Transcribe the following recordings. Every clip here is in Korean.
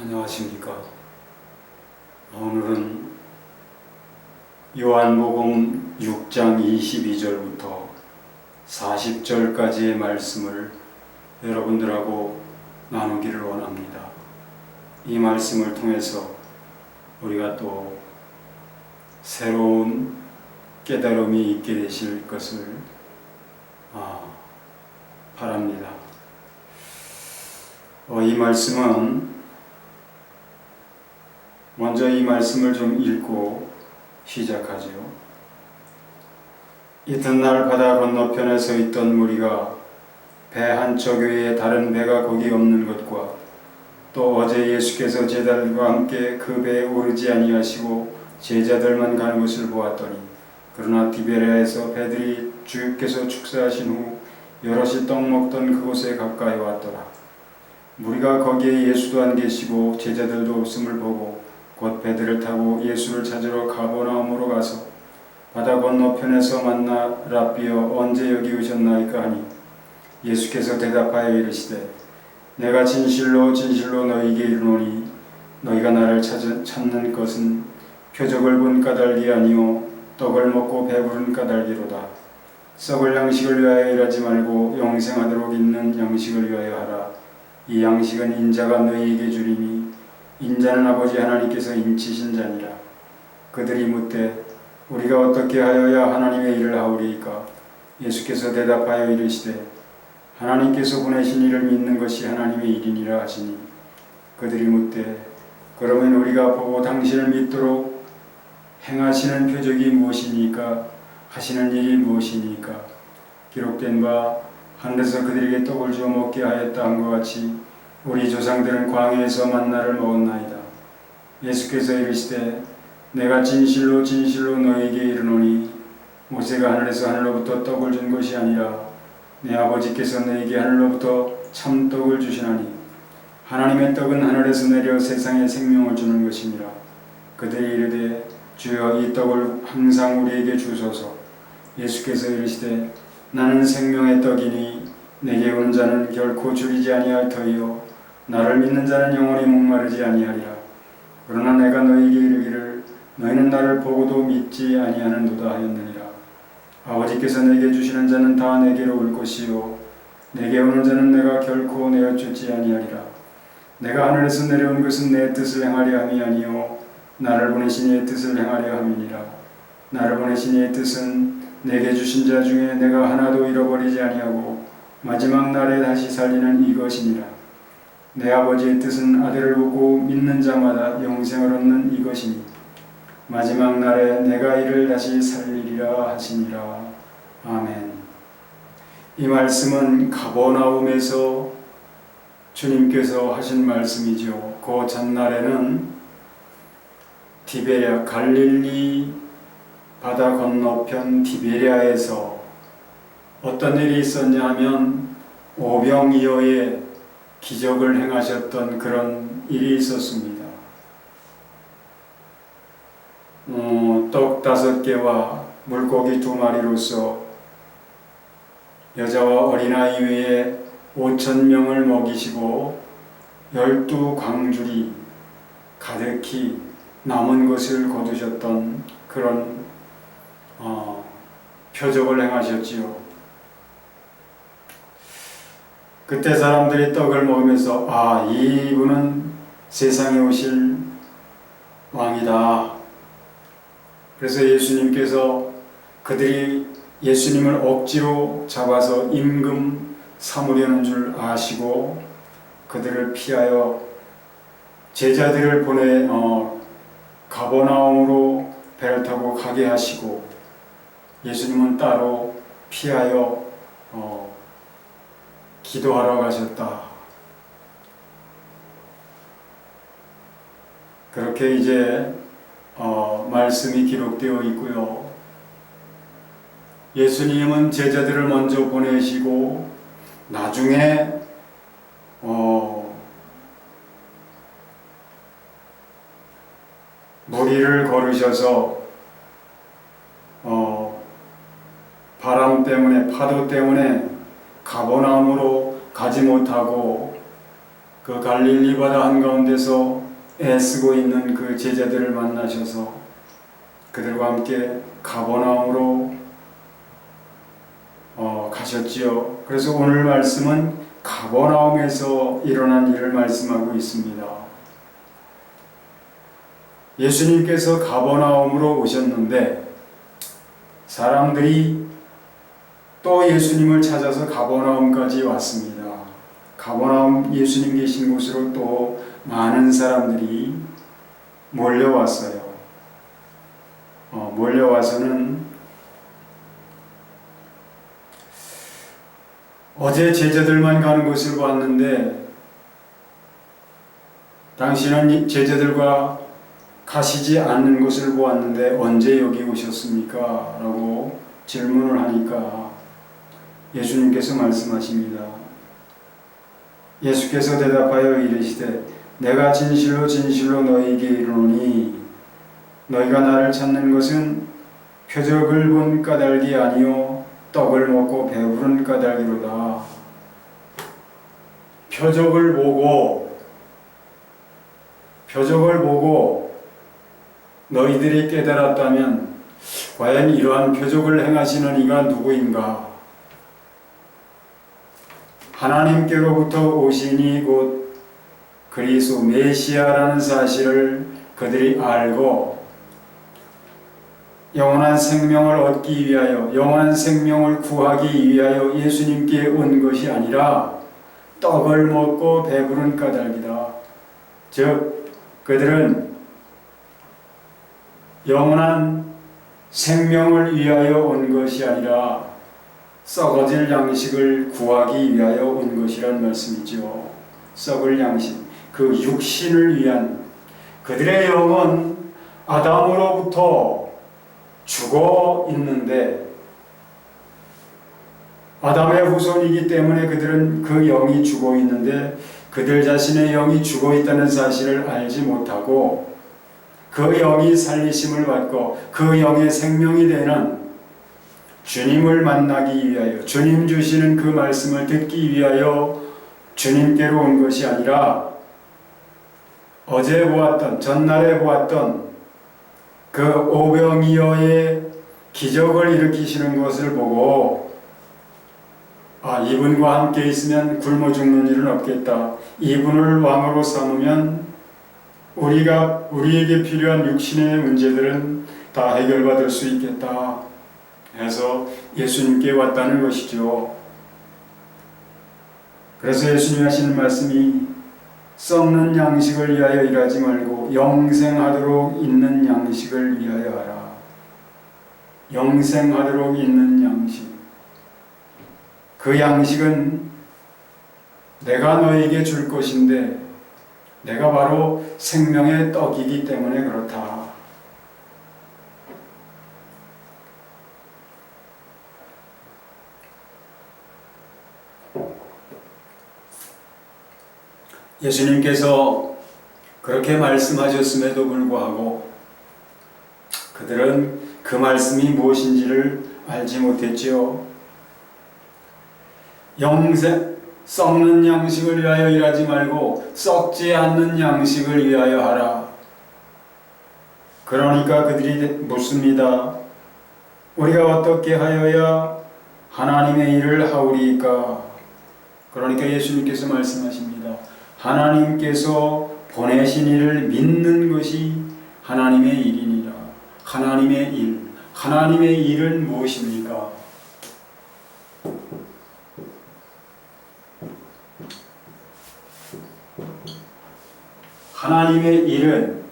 안녕하십니까. 오늘은 요한복음 6장 22절부터 40절까지의 말씀을 여러분들하고 나누기를 원합니다. 이 말씀을 통해서 우리가 또 새로운 깨달음이 있게 되실 것을 바랍니다. 이 말씀은 먼저 이 말씀을 좀 읽고 시작하지요. 이튿날 바다 건너편에 서 있던 무리가 배 한쪽 위에 다른 배가 거기 없는 것과 또 어제 예수께서 제자들과 함께 그 배에 오르지 아니하시고 제자들만 가는 것을 보았더니, 그러나 디베랴에서 배들이 주께서 축사하신 후 여럿이 떡 먹던 그곳에 가까이 왔더라. 무리가 거기에 예수도 안 계시고 제자들도 없음을 보고 곧 배들을 타고 예수를 찾으러 가버나움으로 가서 바다 건너편에서 만나 랍비여 언제 여기 오셨나이까 하니, 예수께서 대답하여 이르시되 내가 진실로 진실로 너희에게 이르노니 너희가 나를 찾는 것은 표적을 본 까닭이 아니요 떡을 먹고 배부른 까닭이로다. 썩을 양식을 위하여 일하지 말고 영생하도록 있는 양식을 위하여 하라. 이 양식은 인자가 너희에게 주리니 인자는 아버지 하나님께서 인치신 자니라. 그들이 묻되 우리가 어떻게 하여야 하나님의 일을 하오리이까? 예수께서 대답하여 이르시되 하나님께서 보내신 이를 믿는 것이 하나님의 일이니라 하시니, 그들이 묻되 그러면 우리가 보고 당신을 믿도록 행하시는 표적이 무엇이니까? 하시는 일이 무엇이니까? 기록된 바 하늘에서 그들에게 떡을 주어 먹게 하였다 함과 같이 우리 조상들은 광야에서 만나를 먹었나이다. 예수께서 이르시되 내가 진실로 진실로 너희에게 이르노니 모세가 하늘에서 하늘로부터 떡을 준 것이 아니라 내 아버지께서 너희에게 하늘로부터 참떡을 주시나니, 하나님의 떡은 하늘에서 내려 세상에 생명을 주는 것이니라. 그들이 이르되 주여 이 떡을 항상 우리에게 주소서. 예수께서 이르시되 나는 생명의 떡이니 내게 오는 자는 결코 줄이지 아니할 터이요 나를 믿는 자는 영원히 목마르지 아니하리라. 그러나 내가 너희에게 이르기를 너희는 나를 보고도 믿지 아니하는도다 하였느니라. 아버지께서 내게 주시는 자는 다 내게로 올 것이요 내게 오는 자는 내가 결코 내어쫓지 아니하리라. 내가 하늘에서 내려온 것은 내 뜻을 행하려 함이 아니요 나를 보내신 이의 뜻을 행하려 함이니라. 나를 보내신 이의 뜻은 내게 주신 자 중에 내가 하나도 잃어버리지 아니하고 마지막 날에 다시 살리는 이것이니라. 내 아버지의 뜻은 아들을 보고 믿는 자마다 영생을 얻는 이것이니 마지막 날에 내가 이를 다시 살리리라 하시니라. 아멘. 이 말씀은 가버나움에서 주님께서 하신 말씀이죠. 그 전날에는 디베랴 갈릴리 바다 건너편 디베랴에서 어떤 일이 있었냐 하면 오병이어의 기적을 행하셨던 그런 일이 있었습니다. 떡 5개와 물고기 2마리로서 여자와 어린아이 외에 5,000명을 먹이시고 12광줄이 가득히 남은 것을 거두셨던 그런 표적을 행하셨지요. 그때 사람들이 떡을 먹으면서 이분은 세상에 오실 왕이다. 그래서 예수님께서 그들이 예수님을 억지로 잡아서 임금 삼으려는 줄 아시고 그들을 피하여 제자들을 보내 가버나움으로 배를 타고 가게 하시고 예수님은 따로 피하여 기도하러 가셨다. 그렇게 이제 말씀이 기록되어 있고요. 예수님은 제자들을 먼저 보내시고 나중에 무리를 걸으셔서 바람 때문에 파도 때문에 가버나움으로 가지 못하고 그 갈릴리 바다 한가운데서 애쓰고 있는 그 제자들을 만나셔서 그들과 함께 가버나움으로 가셨지요. 그래서 오늘 말씀은 가버나움에서 일어난 일을 말씀하고 있습니다. 예수님께서 가버나움으로 오셨는데 사람들이 또 예수님을 찾아서 가버나움까지 왔습니다. 가버나움 예수님 계신 곳으로 또 많은 사람들이 몰려왔어요. 몰려와서는 어제 제자들만 가는 곳을 봤는데 당신은 제자들과 가시지 않는 곳을 보았는데 언제 여기 오셨습니까? 라고 질문을 하니까 예수님께서 말씀하십니다. 예수께서 대답하여 이르시되 내가 진실로 진실로 너희에게 이르노니 너희가 나를 찾는 것은 표적을 본 까닭이 아니요 떡을 먹고 배부른 까닭이로다. 표적을 보고 너희들이 깨달았다면 과연 이러한 표적을 행하시는 이가 누구인가? 하나님께로부터 오시니 곧 그리스도 메시아라는 사실을 그들이 알고 영원한 생명을 얻기 위하여 영원한 생명을 구하기 위하여 예수님께 온 것이 아니라 떡을 먹고 배부른 까닭이다. 즉 그들은 영원한 생명을 위하여 온 것이 아니라 썩어질 양식을 구하기 위하여 온 것이란 말씀이죠. 썩을 양식, 그 육신을 위한 그들의 영은 아담으로부터 죽어 있는데 아담의 후손이기 때문에 그들은 그 영이 죽어 있는데 그들 자신의 영이 죽어 있다는 사실을 알지 못하고 그 영이 살리심을 받고 그 영의 생명이 되는 주님을 만나기 위하여 주님 주시는 그 말씀을 듣기 위하여 주님께로 온 것이 아니라 어제 보았던 전날에 보았던 그 오병이어의 기적을 일으키시는 것을 보고 이분과 함께 있으면 굶어 죽는 일은 없겠다. 이분을 왕으로 삼으면 우리에게 필요한 육신의 문제들은 다 해결받을 수 있겠다 해서 예수님께 왔다는 것이죠. 그래서 예수님이 하시는 말씀이 썩는 양식을 위하여 일하지 말고 영생하도록 있는 양식을 위하여 하라. 영생하도록 있는 양식. 그 양식은 내가 너에게 줄 것인데 내가 바로 생명의 떡이기 때문에 그렇다. 예수님께서 그렇게 말씀하셨음에도 불구하고 그들은 그 말씀이 무엇인지를 알지 못했지요. 썩는 양식을 위하여 일하지 말고 썩지 않는 양식을 위하여 하라. 그러니까 그들이 묻습니다. 우리가 어떻게 하여야 하나님의 일을 하오리까? 그러니까 예수님께서 말씀하십니다. 하나님께서 보내신 일을 믿는 것이 하나님의 일이니라. 하나님의 일. 하나님의 일은 무엇입니까? 하나님의 일은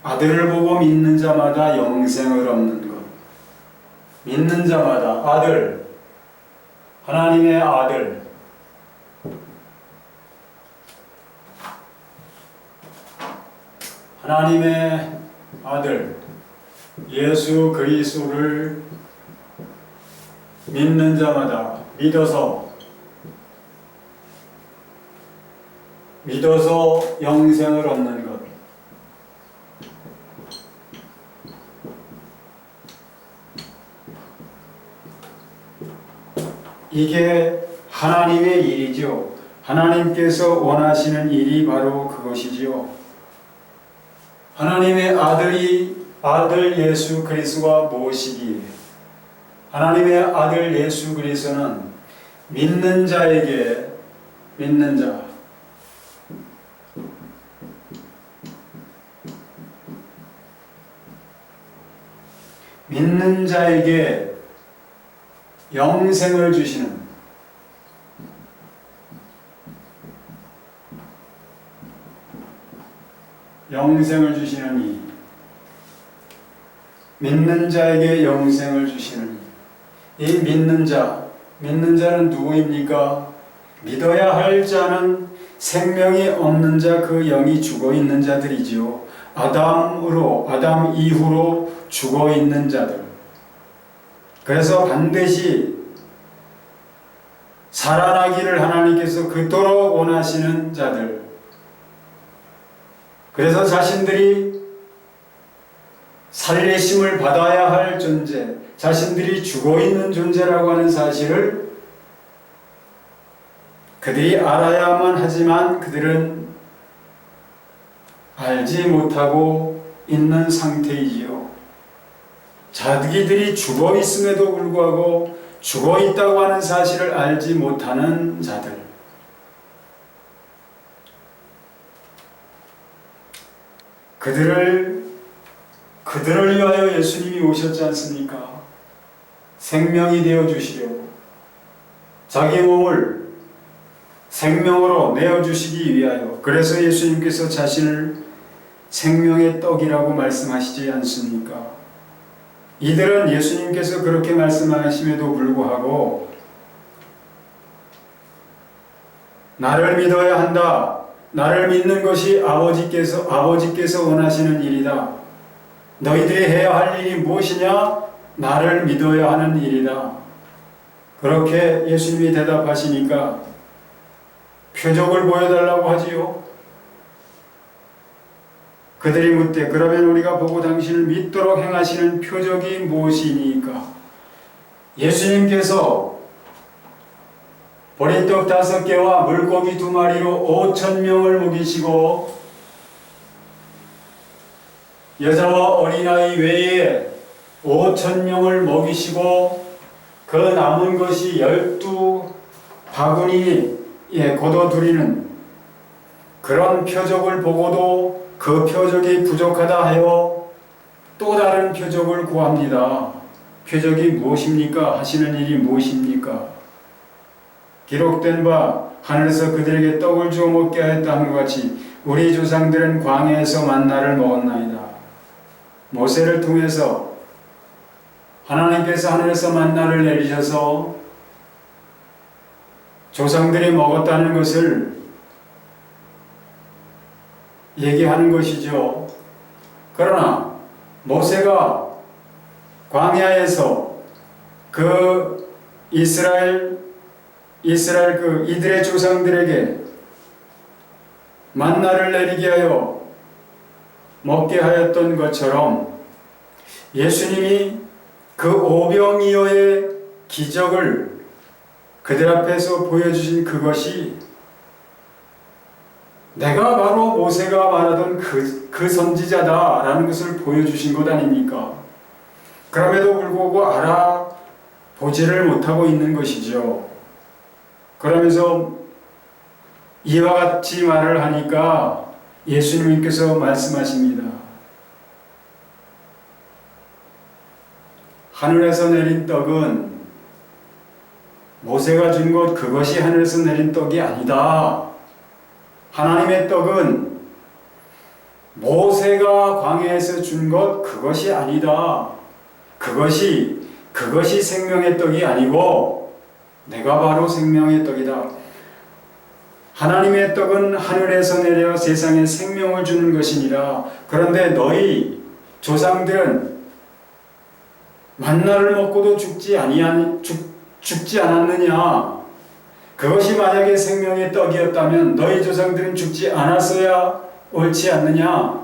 아들을 보고 믿는 자마다 영생을 얻는 것. 믿는 자마다 아들, 하나님의 아들, 하나님의 아들 예수 그리스도를 믿는 자마다 믿어서 영생을 얻는 것. 이게 하나님의 일이죠. 하나님께서 원하시는 일이 바로 그것이지요. 하나님의 아들 예수 그리스도가 무엇이기에? 하나님의 아들 예수 그리스도는 믿는 자에게 믿는 자에게 영생을 주시는 이 믿는 자에게 영생을 주시는 이 믿는 자는 누구입니까? 믿어야 할 자는 생명이 없는 자, 그 영이 죽어 있는 자들이지요. 아담 이후로 죽어 있는 자들. 그래서 반드시 살아나기를 하나님께서 그토록 원하시는 자들. 그래서 자신들이 살리심을 받아야 할 존재, 자신들이 죽어 있는 존재라고 하는 사실을 그들이 알아야만 하지만 그들은 알지 못하고 있는 상태이지요. 자기들이 죽어 있음에도 불구하고 죽어 있다고 하는 사실을 알지 못하는 자들. 그들을 위하여 예수님이 오셨지 않습니까? 생명이 되어 주시려고 자기 몸을 생명으로 내어주시기 위하여. 그래서 예수님께서 자신을 생명의 떡이라고 말씀하시지 않습니까? 이들은 예수님께서 그렇게 말씀하심에도 불구하고 나를 믿어야 한다. 나를 믿는 것이 아버지께서 원하시는 일이다. 너희들이 해야 할 일이 무엇이냐? 나를 믿어야 하는 일이다. 그렇게 예수님이 대답하시니까 표적을 보여달라고 하지요. 그들이 묻되 그러면 우리가 보고 당신을 믿도록 행하시는 표적이 무엇이니까? 예수님께서 보리떡 5개와 물고기 2마리로 5,000명을 먹이시고 여자와 어린아이 외에 5,000명을 먹이시고 그 남은 것이 12바구니에 거둬들이는 그런 표적을 보고도 그 표적이 부족하다 하여 또 다른 표적을 구합니다. 표적이 무엇입니까? 하시는 일이 무엇입니까? 기록된 바 하늘에서 그들에게 떡을 주어 먹게 하였다 함과 같이 우리 조상들은 광야에서 만나를 먹었나이다. 모세를 통해서 하나님께서 하늘에서 만나를 내리셔서 조상들이 먹었다는 것을 얘기하는 것이죠. 그러나 모세가 광야에서 그 이들의 조상들에게 만나를 내리게 하여 먹게 하였던 것처럼 예수님이 그 오병이어의 기적을 그들 앞에서 보여주신 그것이 내가 바로 모세가 말하던 그 선지자다라는 것을 보여주신 것 아닙니까? 그럼에도 불구하고 알아보지를 못하고 있는 것이죠. 그러면서 이와 같이 말을 하니까 예수님께서 말씀하십니다. 하늘에서 내린 떡은 모세가 준 것 그것이 하늘에서 내린 떡이 아니다. 하나님의 떡은 모세가 광야에서 준 것 그것이 아니다. 그것이 생명의 떡이 아니고 내가 바로 생명의 떡이다. 하나님의 떡은 하늘에서 내려 세상에 생명을 주는 것이니라. 그런데 너희 조상들은 만나를 먹고도 죽지 않았느냐? 그것이 만약에 생명의 떡이었다면 너희 조상들은 죽지 않았어야 옳지 않느냐?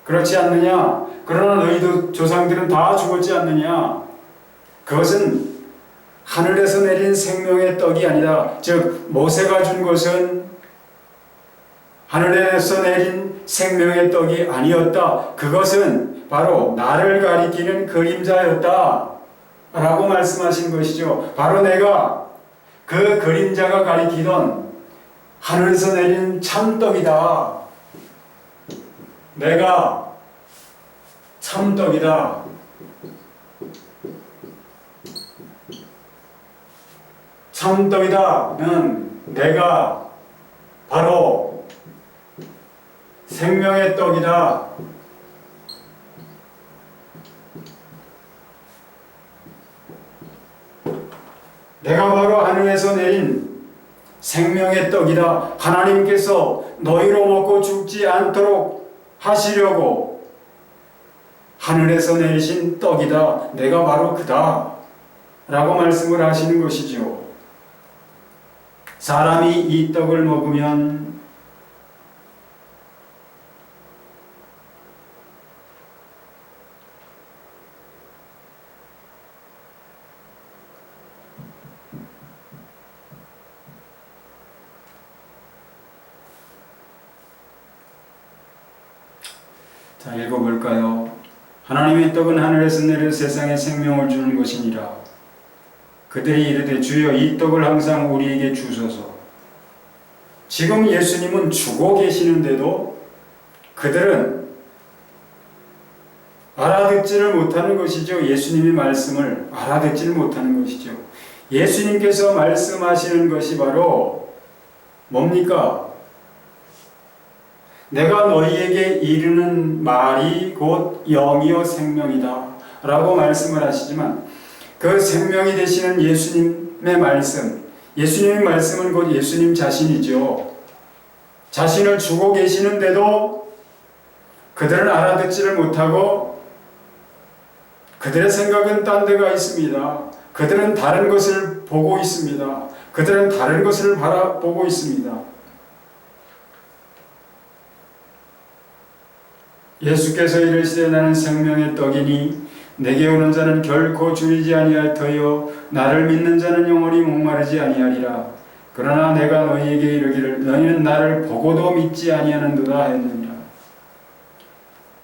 그렇지 않느냐? 그러나 너희 조상들은 다 죽었지 않느냐? 그것은 하늘에서 내린 생명의 떡이 아니다. 즉 모세가 준 것은 하늘에서 내린 생명의 떡이 아니었다. 그것은 바로 나를 가리키는 그림자였다 라고 말씀하신 것이죠. 바로 내가 그 그림자가 가리키던 하늘에서 내린 참떡이다. 내가 참떡이다. 참떡이다는 내가 바로 생명의 떡이다. 내가 바로 하늘에서 내린 생명의 떡이다. 하나님께서 너희로 먹고 죽지 않도록 하시려고 하늘에서 내리신 떡이다. 내가 바로 그다 라고 말씀을 하시는 것이죠. 사람이 이 떡을 먹으면 자, 읽어볼까요? 하나님의 떡은 하늘에서 내려 세상에 생명을 주는 것이니라. 그들이 이르되 주여 이 떡을 항상 우리에게 주소서. 지금 예수님은 주고 계시는데도 그들은 알아듣지를 못하는 것이죠. 예수님의 말씀을 알아듣지를 못하는 것이죠. 예수님께서 말씀하시는 것이 바로 뭡니까? 내가 너희에게 이르는 말이 곧 영이요 생명이다 라고 말씀을 하시지만 그 생명이 되시는 예수님의 말씀, 예수님의 말씀은 곧 예수님 자신이죠. 자신을 주고 계시는데도 그들은 알아듣지를 못하고 그들의 생각은 딴 데가 있습니다. 그들은 다른 것을 보고 있습니다. 그들은 다른 것을 바라보고 있습니다. 예수께서 이르시되 나는 생명의 떡이니 내게 오는 자는 결코 줄이지 아니할 터이요 나를 믿는 자는 영원히 목마르지 아니하리라. 그러나 내가 너희에게 이르기를 너희는 나를 보고도 믿지 아니하는도다 했느니라.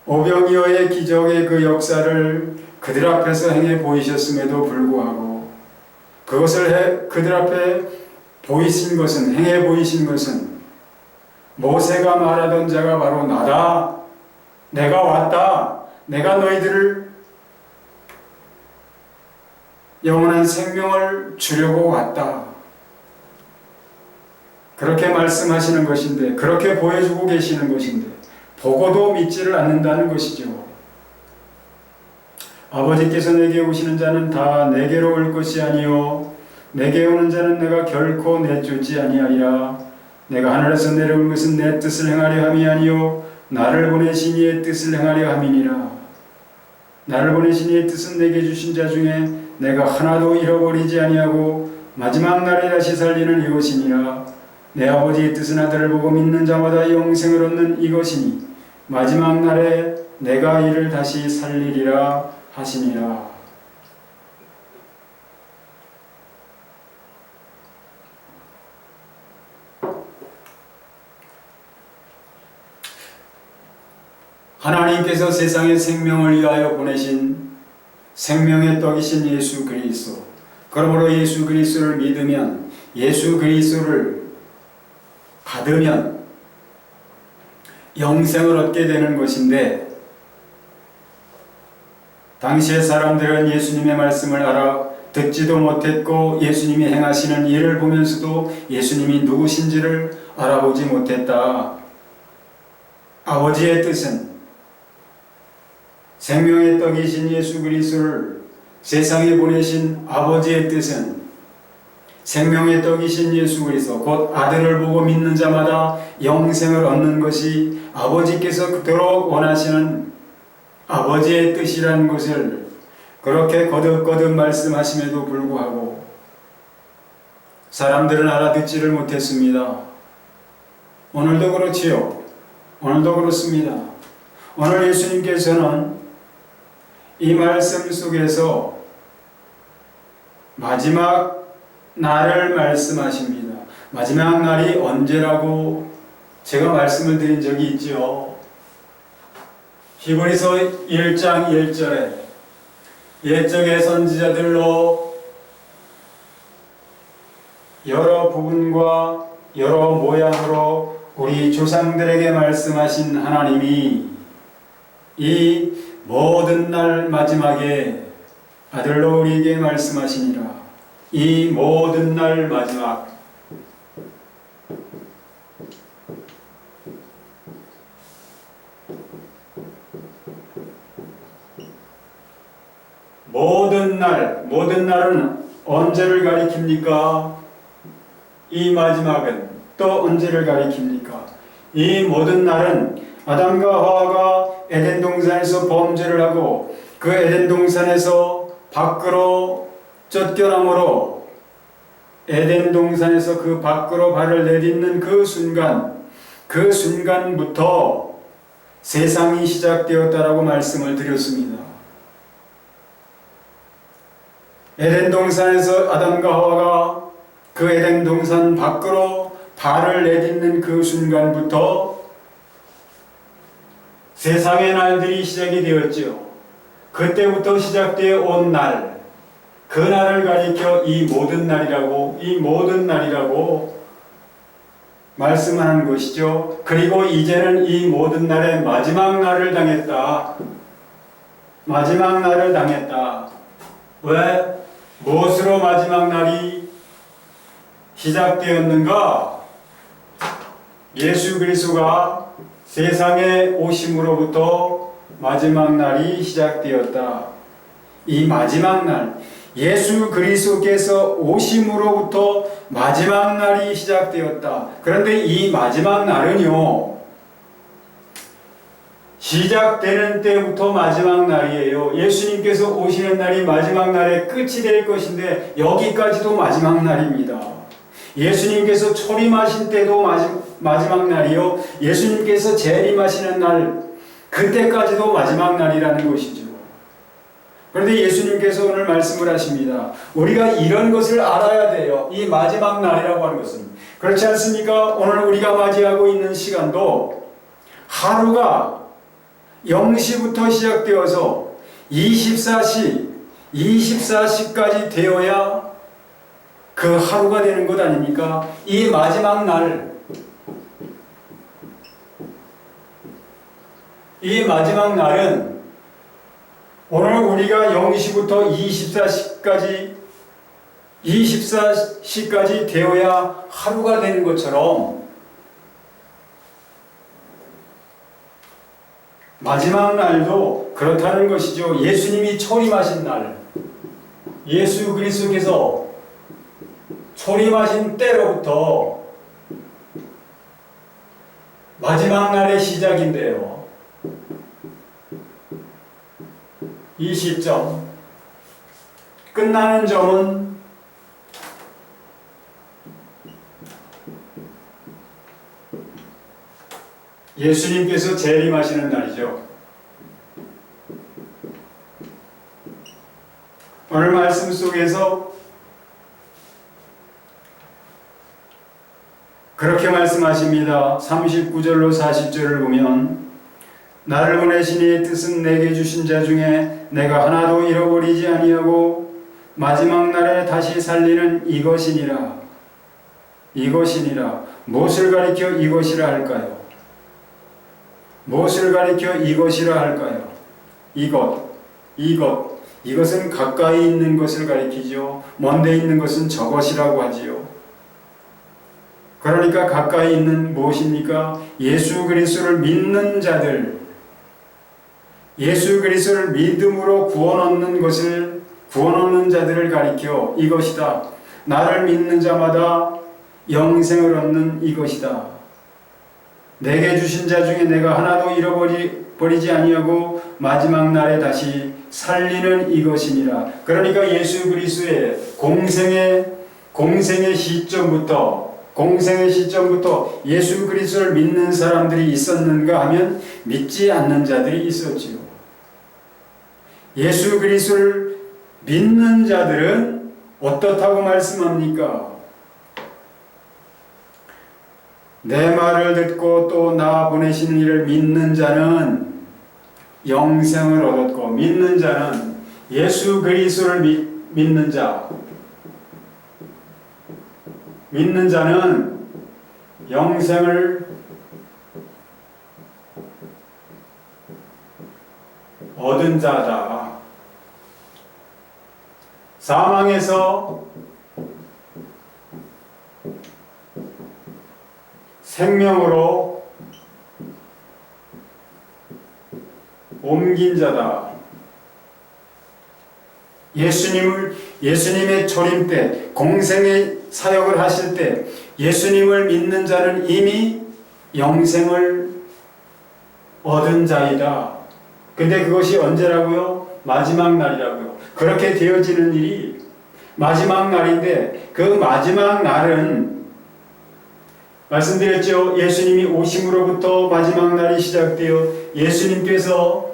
오병이어의 기적의 그 역사를 그들 앞에서 행해 보이셨음에도 불구하고 그것을 그들 앞에 보이신 것은 행해 보이신 것은 모세가 말하던 자가 바로 나다. 내가 왔다. 내가 너희들을 영원한 생명을 주려고 왔다. 그렇게 말씀하시는 것인데, 그렇게 보여주고 계시는 것인데, 보고도 믿지를 않는다는 것이죠. 아버지께서 내게 오시는 자는 다 내게로 올 것이 아니요 내게 오는 자는 내가 결코 내쫓지 아니하리라. 내가 하늘에서 내려온 것은 내 뜻을 행하려 함이 아니요 나를 보내신 이의 뜻을 행하려 함이니라. 나를 보내신 이의 뜻은 내게 주신 자 중에 내가 하나도 잃어버리지 아니하고 마지막 날에 다시 살리는 이것이니라. 내 아버지의 뜻은 아들을 보고 믿는 자마다 영생을 얻는 이것이니 마지막 날에 내가 이를 다시 살리리라 하시니라. 하나님께서 세상에 생명을 위하여 보내신 생명의 떡이신 예수 그리스도, 그러므로 예수 그리스도를 믿으면, 예수 그리스도를 받으면 영생을 얻게 되는 것인데, 당시의 사람들은 예수님의 말씀을 알아듣지도 못했고 예수님이 행하시는 일을 보면서도 예수님이 누구신지를 알아보지 못했다. 아버지의 뜻은, 생명의 떡이신 예수 그리스도를 세상에 보내신 아버지의 뜻은 생명의 떡이신 예수 그리스도, 곧 아들을 보고 믿는 자마다 영생을 얻는 것이 아버지께서 그토록 원하시는 아버지의 뜻이라는 것을 그렇게 거듭거듭 말씀하심에도 불구하고 사람들은 알아듣지를 못했습니다. 오늘도 그렇지요. 오늘도 그렇습니다. 오늘 예수님께서는 이 말씀 속에서 마지막 날을 말씀하십니다. 마지막 날이 언제라고 제가 말씀을 드린 적이 있죠. 히브리서 1장 1절에 옛적의 선지자들로 여러 부분과 여러 모양으로 우리 조상들에게 말씀하신 하나님이 이 모든 날 마지막에 아들로 우리에게 말씀하시니라. 이 모든 날 마지막, 모든 날은 언제를 가리킵니까? 이 마지막은 또 언제를 가리킵니까? 이 모든 날은 아담과 하와가 에덴 동산에서 범죄를 하고 그 에덴 동산에서 밖으로 쫓겨남으로 에덴 동산에서 그 밖으로 발을 내딛는 그 순간부터 세상이 시작되었다라고 말씀을 드렸습니다. 에덴 동산에서 아담과 하와가 그 에덴 동산 밖으로 발을 내딛는 그 순간부터 세상의 날들이 시작이 되었지요. 그때부터 시작되어 온 날, 그 날을 가리켜 이 모든 날이라고 말씀하는 것이죠. 그리고 이제는 이 모든 날의 마지막 날을 당했다. 마지막 날을 당했다. 왜? 무엇으로 마지막 날이 시작되었는가? 예수 그리스도가 세상에 오심으로부터 마지막 날이 시작되었다. 이 마지막 날, 예수 그리스도께서 오심으로부터 마지막 날이 시작되었다. 그런데 이 마지막 날은요, 시작되는 때부터 마지막 날이에요. 예수님께서 오시는 날이 마지막 날의 끝이 될 것인데 여기까지도 마지막 날입니다. 예수님께서 초림하신 때도 마지막 날이요. 예수님께서 재림하시는 날, 그때까지도 마지막 날이라는 것이죠. 그런데 예수님께서 오늘 말씀을 하십니다. 우리가 이런 것을 알아야 돼요. 이 마지막 날이라고 하는 것은. 그렇지 않습니까? 오늘 우리가 맞이하고 있는 시간도 하루가 0시부터 시작되어서 24시까지 되어야 그 하루가 되는 것 아닙니까? 이 마지막 날, 이 마지막 날은 오늘 우리가 0시부터 24시까지 되어야 하루가 되는 것처럼 마지막 날도 그렇다는 것이죠. 예수님이 초림하신 날, 예수 그리스도께서 초림하신 때로부터 마지막 날의 시작인데요. 이 시점, 끝나는 점은 예수님께서 재림하시는 날이죠. 오늘 말씀 속에서 그렇게 말씀하십니다. 39절로 40절을 보면 나를 보내신 이의 뜻은 내게 주신 자 중에 내가 하나도 잃어버리지 아니하고 마지막 날에 다시 살리는 이것이니라. 이것이니라. 무엇을 가리켜 이것이라 할까요? 무엇을 가리켜 이것이라 할까요? 이것은 가까이 있는 것을 가리키죠. 먼데 있는 것은 저것이라고 하지요. 그러니까 가까이 있는 무엇입니까? 예수 그리스도를 믿는 자들, 예수 그리스도를 믿음으로 구원 얻는 자들을 가리켜 이것이다. 나를 믿는 자마다 영생을 얻는 이것이다. 내게 주신 자 중에 내가 하나도 잃어버리지 아니하고 마지막 날에 다시 살리는 이것이니라. 그러니까 예수 그리스도의 공생의 시점부터 예수 그리스도를 믿는 사람들이 있었는가 하면 믿지 않는 자들이 있었지요. 예수 그리스도를 믿는 자들은 어떻다고 말씀합니까? 내 말을 듣고 또 나 보내신 이를 믿는 자는 영생을 얻었고, 믿는 자는 예수 그리스도를 믿는 자, 믿는 자는 영생을 얻은 자다. 사망에서 생명으로 옮긴 자다. 예수님의 초림 때, 공생의 사역을 하실 때 예수님을 믿는 자는 이미 영생을 얻은 자이다. 근데 그것이 언제라고요? 마지막 날이라고요. 그렇게 되어지는 일이 마지막 날인데, 그 마지막 날은 말씀드렸죠. 예수님이 오심으로부터 마지막 날이 시작되어 예수님께서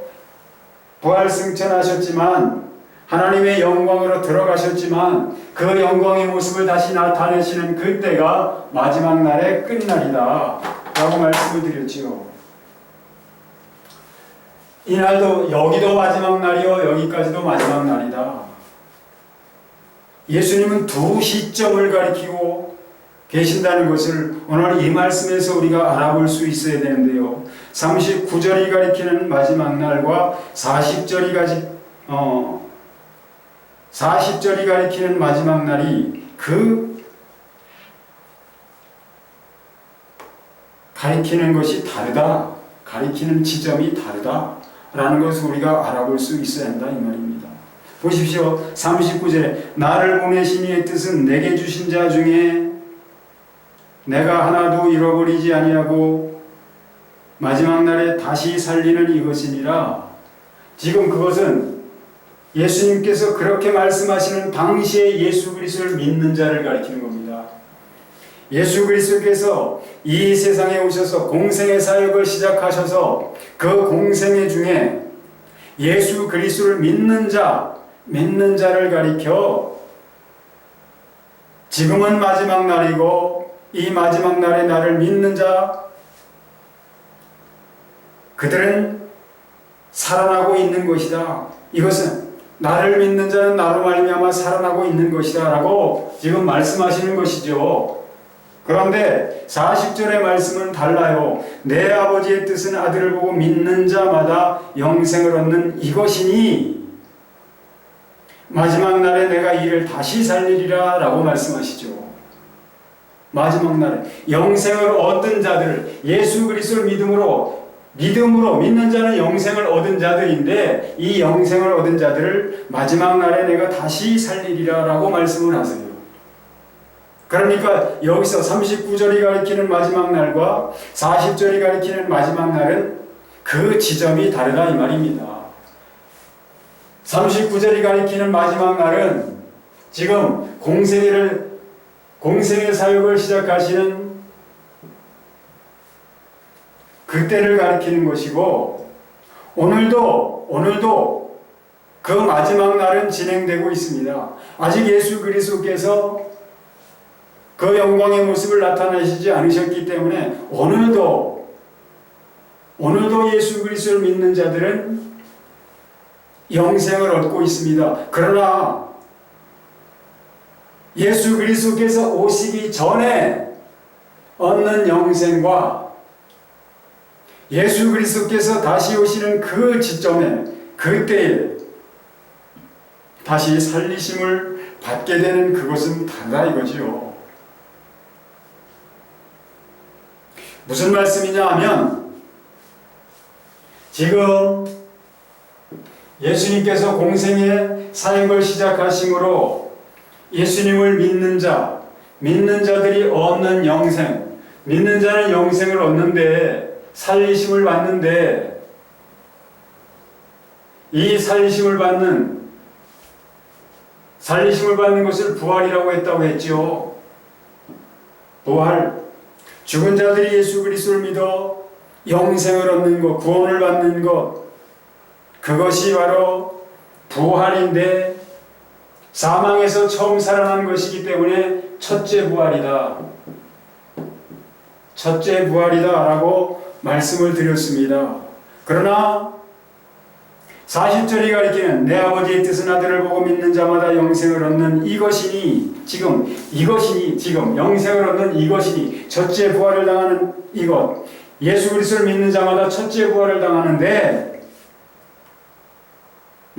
부활승천하셨지만, 하나님의 영광으로 들어가셨지만 그 영광의 모습을 다시 나타내시는 그때가 마지막 날의 끝날이다 라고 말씀을 드렸지요. 이날도 여기도 마지막 날이요, 여기까지도 마지막 날이다. 예수님은 두 시점을 가리키고 계신다는 것을 오늘 이 말씀에서 우리가 알아볼 수 있어야 되는데요. 39절이 가리키는 마지막 날과 40절이 가리키는 마지막 날이 그 가리키는 것이 다르다. 가리키는 지점이 다르다라는 것을 우리가 알아볼 수 있어야 한다 이 말입니다. 보십시오. 39절에 나를 보내신 이의 뜻은 내게 주신 자 중에 내가 하나도 잃어버리지 아니하고 마지막 날에 다시 살리는 이것이니라. 지금 그것은 예수님께서 그렇게 말씀하시는 당시에 예수 그리스도를 믿는 자를 가리키는 겁니다. 예수 그리스도께서 이 세상에 오셔서 공생의 사역을 시작하셔서 그 공생애 중에 예수 그리스도를 믿는 자를 가리켜 지금은 마지막 날이고 이 마지막 날에 나를 믿는 자, 그들은 살아나고 있는 것이다. 이것은 나를 믿는 자는 나로 말미암아 살아나고 있는 것이다 라고 지금 말씀하시는 것이죠. 그런데 40절의 말씀은 달라요. 내 아버지의 뜻은 아들을 보고 믿는 자마다 영생을 얻는 이것이니 마지막 날에 내가 이를 다시 살리리라 라고 말씀하시죠. 마지막 날에 영생을 얻은 자들, 예수 그리스도를 믿음으로 믿는 자는 영생을 얻은 자들인데, 이 영생을 얻은 자들을 마지막 날에 내가 다시 살리리라 라고 말씀을 하세요. 그러니까 여기서 39절이 가리키는 마지막 날과 40절이 가리키는 마지막 날은 그 지점이 다르다 이 말입니다. 39절이 가리키는 마지막 날은 지금 공생의 사역을 시작하시는 그때를 가리키는 것이고, 오늘도 그 마지막 날은 진행되고 있습니다. 아직 예수 그리스도께서 그 영광의 모습을 나타내시지 않으셨기 때문에 오늘도 예수 그리스도를 믿는 자들은 영생을 얻고 있습니다. 그러나 예수 그리스도께서 오시기 전에 얻는 영생과 예수 그리스도께서 다시 오시는 그 지점에, 그때에 다시 살리심을 받게 되는 그것은 다르다 이거지요. 무슨 말씀이냐 하면, 지금 예수님께서 공생의 사역을 시작하심으로 예수님을 믿는 자들이 얻는 영생, 믿는 자는 영생을 얻는데 살리심을 받는데, 이 살리심을 받는 것을 부활이라고 했다고 했지요. 부활. 죽은 자들이 예수 그리스도를 믿어 영생을 얻는 것, 구원을 받는 것, 그것이 바로 부활인데, 사망에서 처음 살아난 것이기 때문에 첫째 부활이다. 첫째 부활이다 라고 말씀을 드렸습니다. 그러나 40절이 가리키는 내 아버지의 뜻은 아들을 보고 믿는 자마다 영생을 얻는 이것이니 지금 영생을 얻는 이것이니 첫째 부활을 당하는 이것, 예수 그리스도를 믿는 자마다 첫째 부활을 당하는데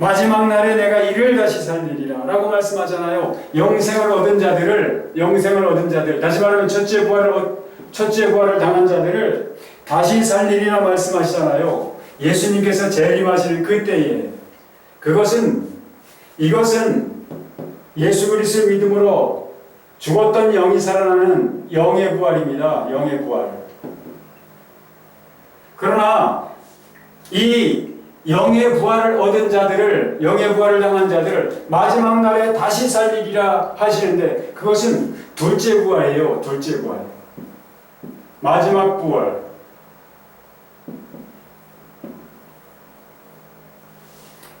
마지막 날에 내가 이를 다시 살리리라 라고 말씀하잖아요. 영생을 얻은 자들, 다시 말하면 첫째 부활을 당한 자들을 다시 살리리라 말씀하시잖아요. 예수님께서 재림하실 그때에 이것은 예수 그리스도를 믿음으로 죽었던 영이 살아나는 영의 부활입니다. 영의 부활. 그러나 이 영의 부활을 얻은 자들을, 영의 부활을 당한 자들을 마지막 날에 다시 살리리라 하시는데 그것은 둘째 부활이에요. 둘째 부활. 마지막 부활.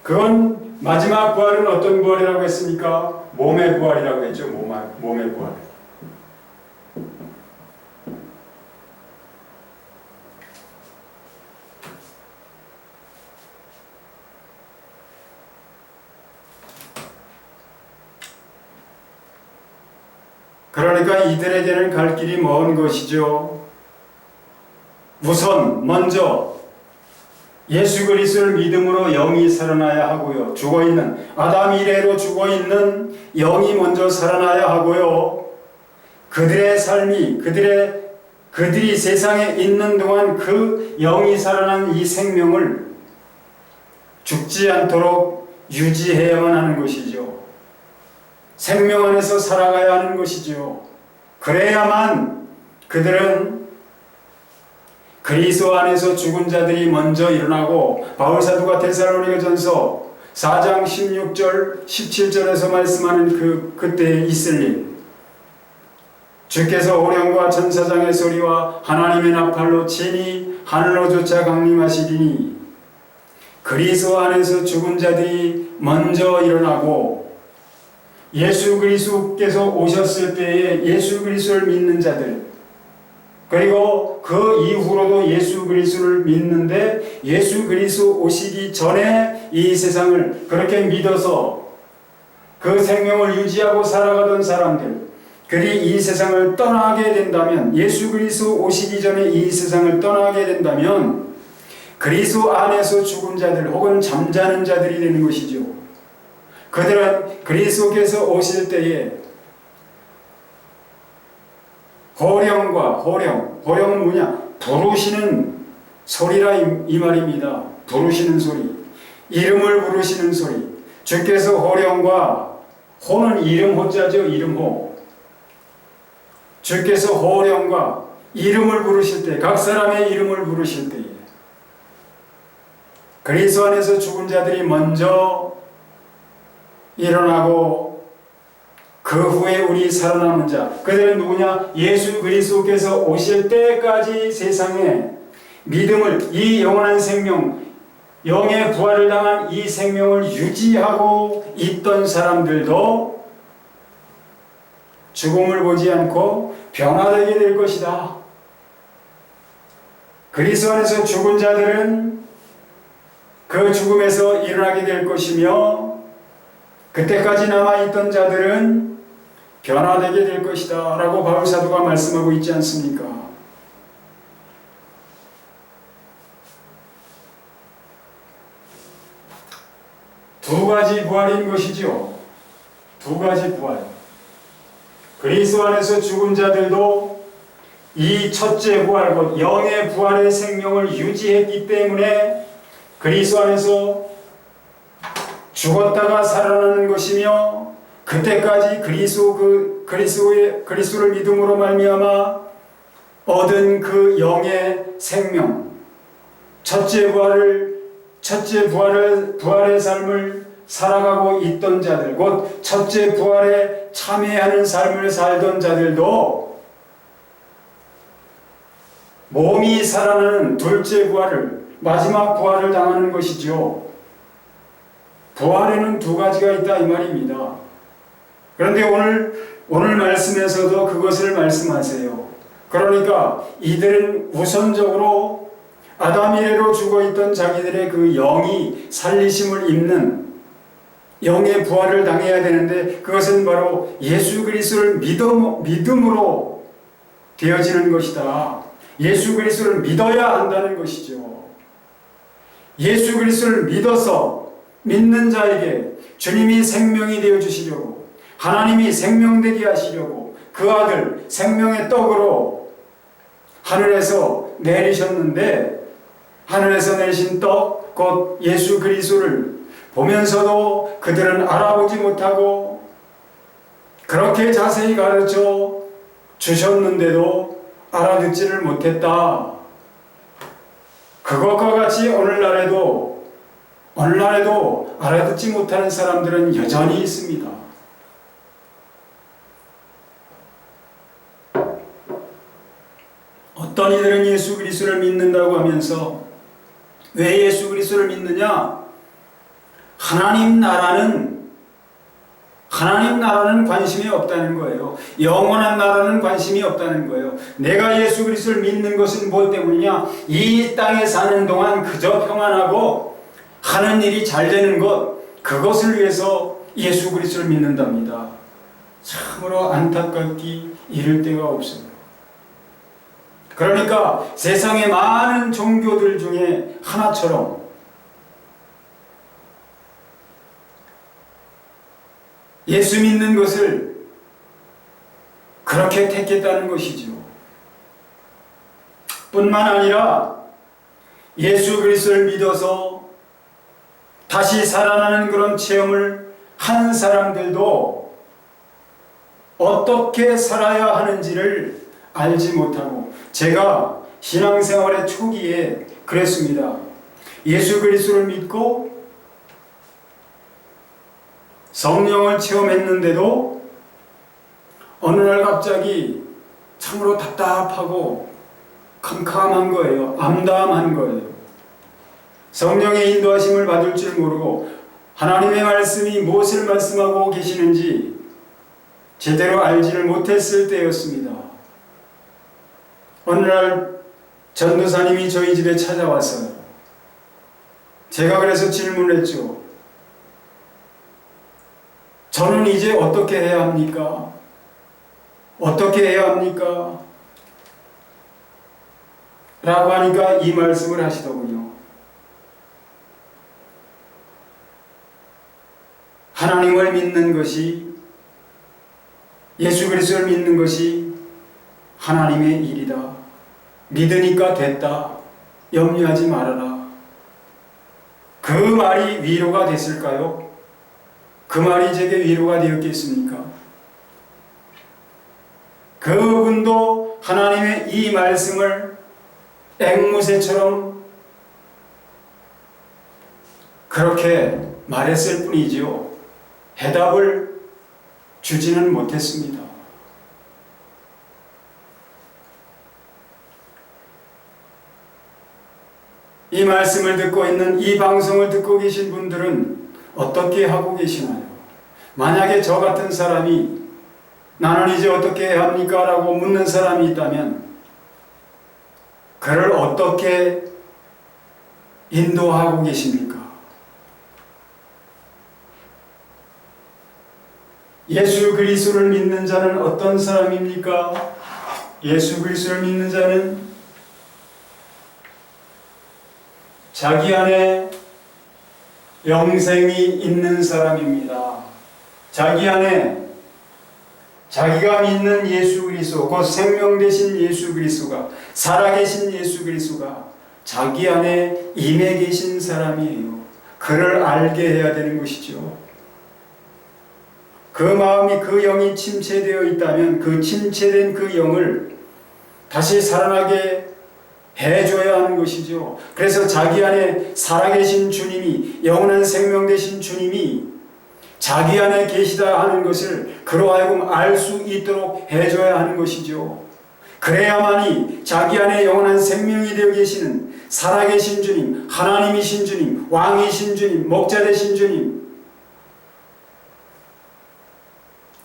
그건 마지막 부활은 어떤 부활이라고 했습니까? 몸의 부활이라고 했죠. 몸의 부활. 그러니까 이들에게는 갈 길이 먼 것이죠. 먼저 예수 그리스도를 믿음으로 영이 살아나야 하고요. 죽어있는 아담 이래로 죽어있는 영이 먼저 살아나야 하고요. 그들의 삶이 그들이 세상에 있는 동안 그 영이 살아난 이 생명을 죽지 않도록 유지해야만 하는 것이죠. 생명 안에서 살아가야 하는 것이죠. 그래야만 그들은 그리스도 안에서 죽은 자들이 먼저 일어나고 바울사도가 데살로니가전서 4장 16절 17절에서 말씀하는 그때에 있을 일, 주께서 오령과 천사장의 소리와 하나님의 나팔로 친히 하늘로 쫓아 강림하시리니 그리스도 안에서 죽은 자들이 먼저 일어나고 예수 그리스도께서 오셨을 때에 예수 그리스도를 믿는 자들, 그리고 그 이후로도 예수 그리스도를 믿는데 예수 그리스도 오시기 전에 이 세상을 그렇게 믿어서 그 생명을 유지하고 살아가던 사람들, 그들이 이 세상을 떠나게 된다면, 예수 그리스도 오시기 전에 이 세상을 떠나게 된다면 그리스도 안에서 죽은 자들 혹은 잠자는 자들이 되는 것이죠. 그들은 그리스도께서 오실 때에 호령은 뭐냐? 부르시는 소리라 이 말입니다. 부르시는 소리, 이름을 부르시는 소리. 주께서 호령과, 호는 이름 호자죠. 이름호. 주께서 호령과 이름을 부르실 때, 각 사람의 이름을 부르실 때에 그리스도 안에서 죽은 자들이 먼저 일어나고 그 후에 우리 살아남은 자, 그들은 누구냐? 예수 그리스도께서 오실 때까지 세상에 믿음을, 이 영원한 생명, 영의 부활을 당한 이 생명을 유지하고 있던 사람들도 죽음을 보지 않고 변화되게 될 것이다. 그리스도 안에서 죽은 자들은 그 죽음에서 일어나게 될 것이며 그때까지 남아있던 자들은 변화되게 될 것이다 라고 바울사도가 말씀하고 있지 않습니까? 두 가지 부활인 것이죠. 두 가지 부활. 그리스도 안에서 죽은 자들도 이 첫째 부활, 곧 영의 부활의 생명을 유지했기 때문에 그리스도 안에서 죽었다가 살아나는 것이며, 그때까지 그리스도를 믿음으로 말미암아 얻은 그 영의 생명, 첫째 부활의 삶을 살아가고 있던 자들, 곧 첫째 부활에 참여하는 삶을 살던 자들도 몸이 살아나는 둘째 부활을, 마지막 부활을 당하는 것이죠. 부활에는 두 가지가 있다 이 말입니다. 그런데 오늘 말씀에서도 그것을 말씀하세요. 그러니까 이들은 우선적으로 아담 이래로 죽어있던 자기들의 그 영이 살리심을 입는 영의 부활을 당해야 되는데, 그것은 바로 예수 그리스도를 믿음으로 되어지는 것이다. 예수 그리스도를 믿어야 한다는 것이죠. 예수 그리스도를 믿는 자에게 주님이 생명이 되어 주시려고, 하나님이 생명되게 하시려고 그 아들 생명의 떡으로 하늘에서 내리셨는데, 하늘에서 내리신 떡 곧 예수 그리스도를 보면서도 그들은 알아보지 못하고 그렇게 자세히 가르쳐 주셨는데도 알아듣지를 못했다. 그것과 같이 오늘날에도 알아듣지 못하는 사람들은 여전히 있습니다. 어떤 이들은 예수 그리스도를 믿는다고 하면서, 왜 예수 그리스도를 믿느냐? 하나님 나라는 관심이 없다는 거예요. 영원한 나라는 관심이 없다는 거예요. 내가 예수 그리스도를 믿는 것은 뭐 때문이냐? 이 땅에 사는 동안 그저 평안하고 하는 일이 잘 되는 것, 그것을 위해서 예수 그리스도를 믿는답니다. 참으로 안타깝기 이를 데가 없어요. 그러니까 세상의 많은 종교들 중에 하나처럼 예수 믿는 것을 그렇게 택했다는 것이죠. 뿐만 아니라 예수 그리스도를 믿어서 다시 살아나는 그런 체험을 한 사람들도 어떻게 살아야 하는지를 알지 못하고, 제가 신앙생활의 초기에 그랬습니다. 예수 그리스도를 믿고 성령을 체험했는데도 어느 날 갑자기 참으로 답답하고 캄캄한 거예요. 암담한 거예요. 성령의 인도하심을 받을 줄 모르고 하나님의 말씀이 무엇을 말씀하고 계시는지 제대로 알지를 못했을 때였습니다. 어느 날 전도사님이 저희 집에 찾아왔어요. 제가 그래서 질문을 했죠. 저는 이제 어떻게 해야 합니까? 어떻게 해야 합니까? 라고 하니까 이 말씀을 하시더군요. 하나님을 믿는 것이, 예수 그리스도를 믿는 것이 하나님의 일이다. 믿으니까 됐다. 염려하지 말아라. 그 말이 위로가 됐을까요? 그 말이 제게 위로가 되었겠습니까? 그분도 하나님의 이 말씀을 앵무새처럼 그렇게 말했을 뿐이지요. 해답을 주지는 못했습니다. 이 말씀을 듣고 있는, 이 방송을 듣고 계신 분들은 어떻게 하고 계시나요? 만약에 저 같은 사람이 나는 이제 어떻게 해야 합니까? 라고 묻는 사람이 있다면 그를 어떻게 인도하고 계십니까? 예수 그리스도를 믿는 자는 어떤 사람입니까? 예수 그리스도를 믿는 자는 자기 안에 영생이 있는 사람입니다. 자기 안에 자기가 믿는 예수 그리스도, 곧 생명 되신 예수 그리스도가, 살아계신 예수 그리스도가 자기 안에 임해 계신 사람이에요. 그를 알게 해야 되는 것이죠. 그 마음이, 그 영이 침체되어 있다면 그 침체된 그 영을 다시 살아나게 해줘야 하는 것이죠. 그래서 자기 안에 살아계신 주님이, 영원한 생명 되신 주님이 자기 안에 계시다 하는 것을 그로 하여금 알 수 있도록 해줘야 하는 것이죠. 그래야만이 자기 안에 영원한 생명이 되어 계시는 살아계신 주님, 하나님이신 주님, 왕이신 주님, 목자 되신 주님,